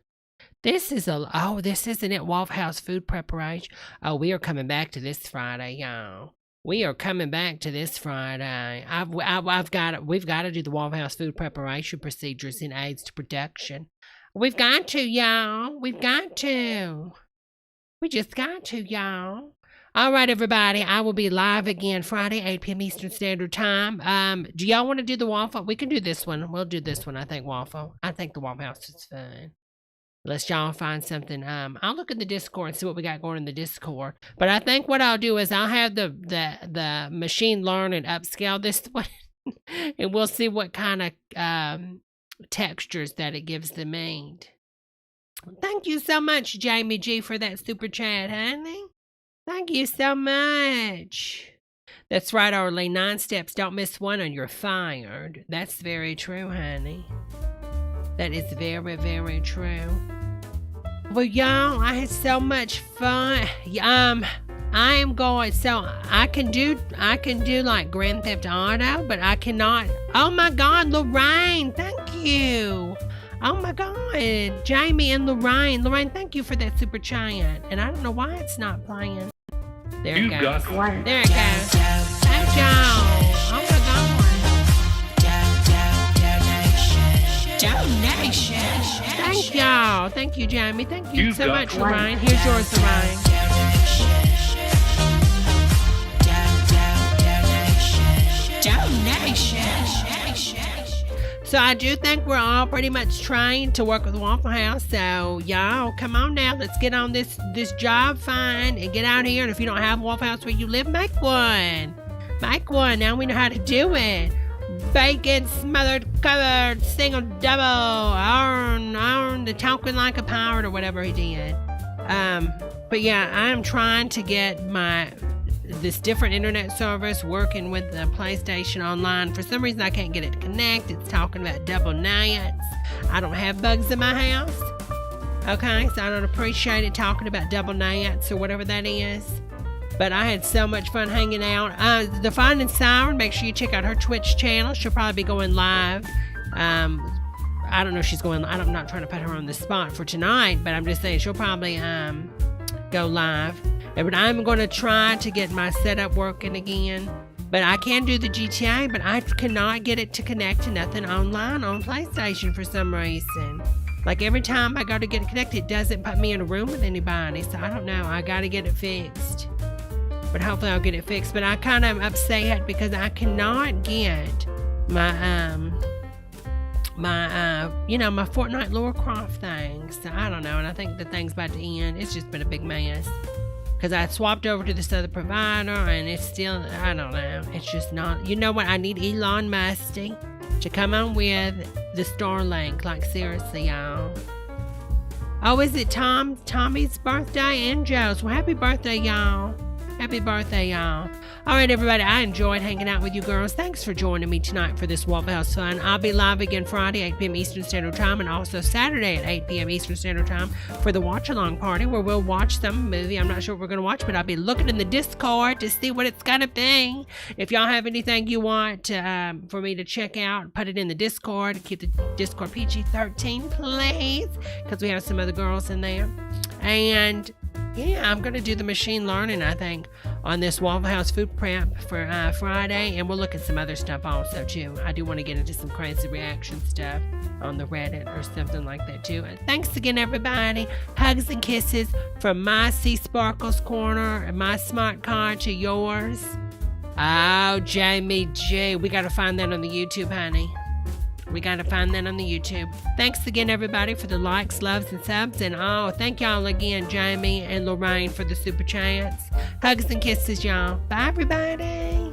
This isn't it, Waffle House food preparation. Oh, we are coming back to this Friday, y'all. We are coming back to this Friday. We've got to do the Waffle House food preparation procedures in aids to production. We've got to, y'all. We've got to. We just got to, y'all. All right, everybody. I will be live again Friday, 8 p.m. Eastern Standard Time. Do y'all want to do the Waffle? We can do this one. We'll do this one, I think, Waffle. I think the Waffle House is fun. Unless y'all find something. I'll look in the Discord and see what we got going in the Discord. But I think what I'll do is I'll have the machine learn and upscale this one. And we'll see what kind of textures that it gives the meat. Thank you so much, Jamie G, for that super chat, honey. Thank you so much. That's right, Arlene. 9 steps. Don't miss one or you're fired. That's very true, honey. That is very, very true. Well, y'all, I had so much fun. I am going, so I can do like Grand Theft Auto, but I cannot. Oh my God, Lorraine, thank you. Oh my God, Jamie and Lorraine. Lorraine, thank you for that super chat. And I don't know why it's not playing. There it goes. There it goes. Thank y'all. Oh my God. Donation. Thank y'all. Thank you, Jamie. Thank you so much, Lorraine. Here's yours, Lorraine. So I do think we're all pretty much trained to work with Waffle House. So y'all, come on now. Let's get on this job fine and get out here. And if you don't have a Waffle House where you live, make one. Make one. Now we know how to do it. Bacon, smothered, covered, single, double, iron, the talking like a pirate or whatever he did. But yeah, I am trying to get this different internet service working with the PlayStation Online. For some reason, I can't get it to connect. It's talking about double nats. I don't have bugs in my house. Okay, so I don't appreciate it talking about double nats or whatever that is. But I had so much fun hanging out. The Finding Siren, make sure you check out her Twitch channel. She'll probably be going live. I don't know if she's going. I'm not trying to put her on the spot for tonight, but I'm just saying she'll probably go live. But I'm going to try to get my setup working again. But I can do the GTA, but I cannot get it to connect to nothing online on PlayStation for some reason. Like every time I go to get it connected, it doesn't put me in a room with anybody. So I don't know. I got to get it fixed. But hopefully I'll get it fixed. But I kind of upset because I cannot get my Fortnite Lara Croft thing. So I don't know. And I think the thing's about to end. It's just been a big mess. Because I swapped over to this other provider and it's still, I don't know. It's just not, you know what? I need Elon Musty to come on with the Starlink. Like seriously, y'all. Oh, is it Tommy's birthday and Joe's? Well, happy birthday, y'all. Happy birthday, y'all. All right, everybody, I enjoyed hanging out with you girls. Thanks for joining me tonight for this Waffle House fun. I'll be live again Friday, 8 p.m. Eastern Standard Time, and also Saturday at 8 p.m. Eastern Standard Time for the watch-along party where we'll watch some movie. I'm not sure what we're going to watch, but I'll be looking in the Discord to see what it's going to be. If y'all have anything you want for me to check out, put it in the Discord. Keep the Discord PG-13, please, because we have some other girls in there. And yeah, I'm going to do the machine learning, I think, on this Waffle House food prep for Friday. And we'll look at some other stuff also, too. I do want to get into some crazy reaction stuff on the Reddit or something like that, too. And thanks again, everybody. Hugs and kisses from my Sea Sparkles corner and my smart card to yours. Oh, Jamie G. We got to find that on the YouTube, honey. We got to find that on the YouTube. Thanks again, everybody, for the likes, loves, and subs. And thank y'all again, Jamie and Lorraine, for the super chats. Hugs and kisses, y'all. Bye, everybody.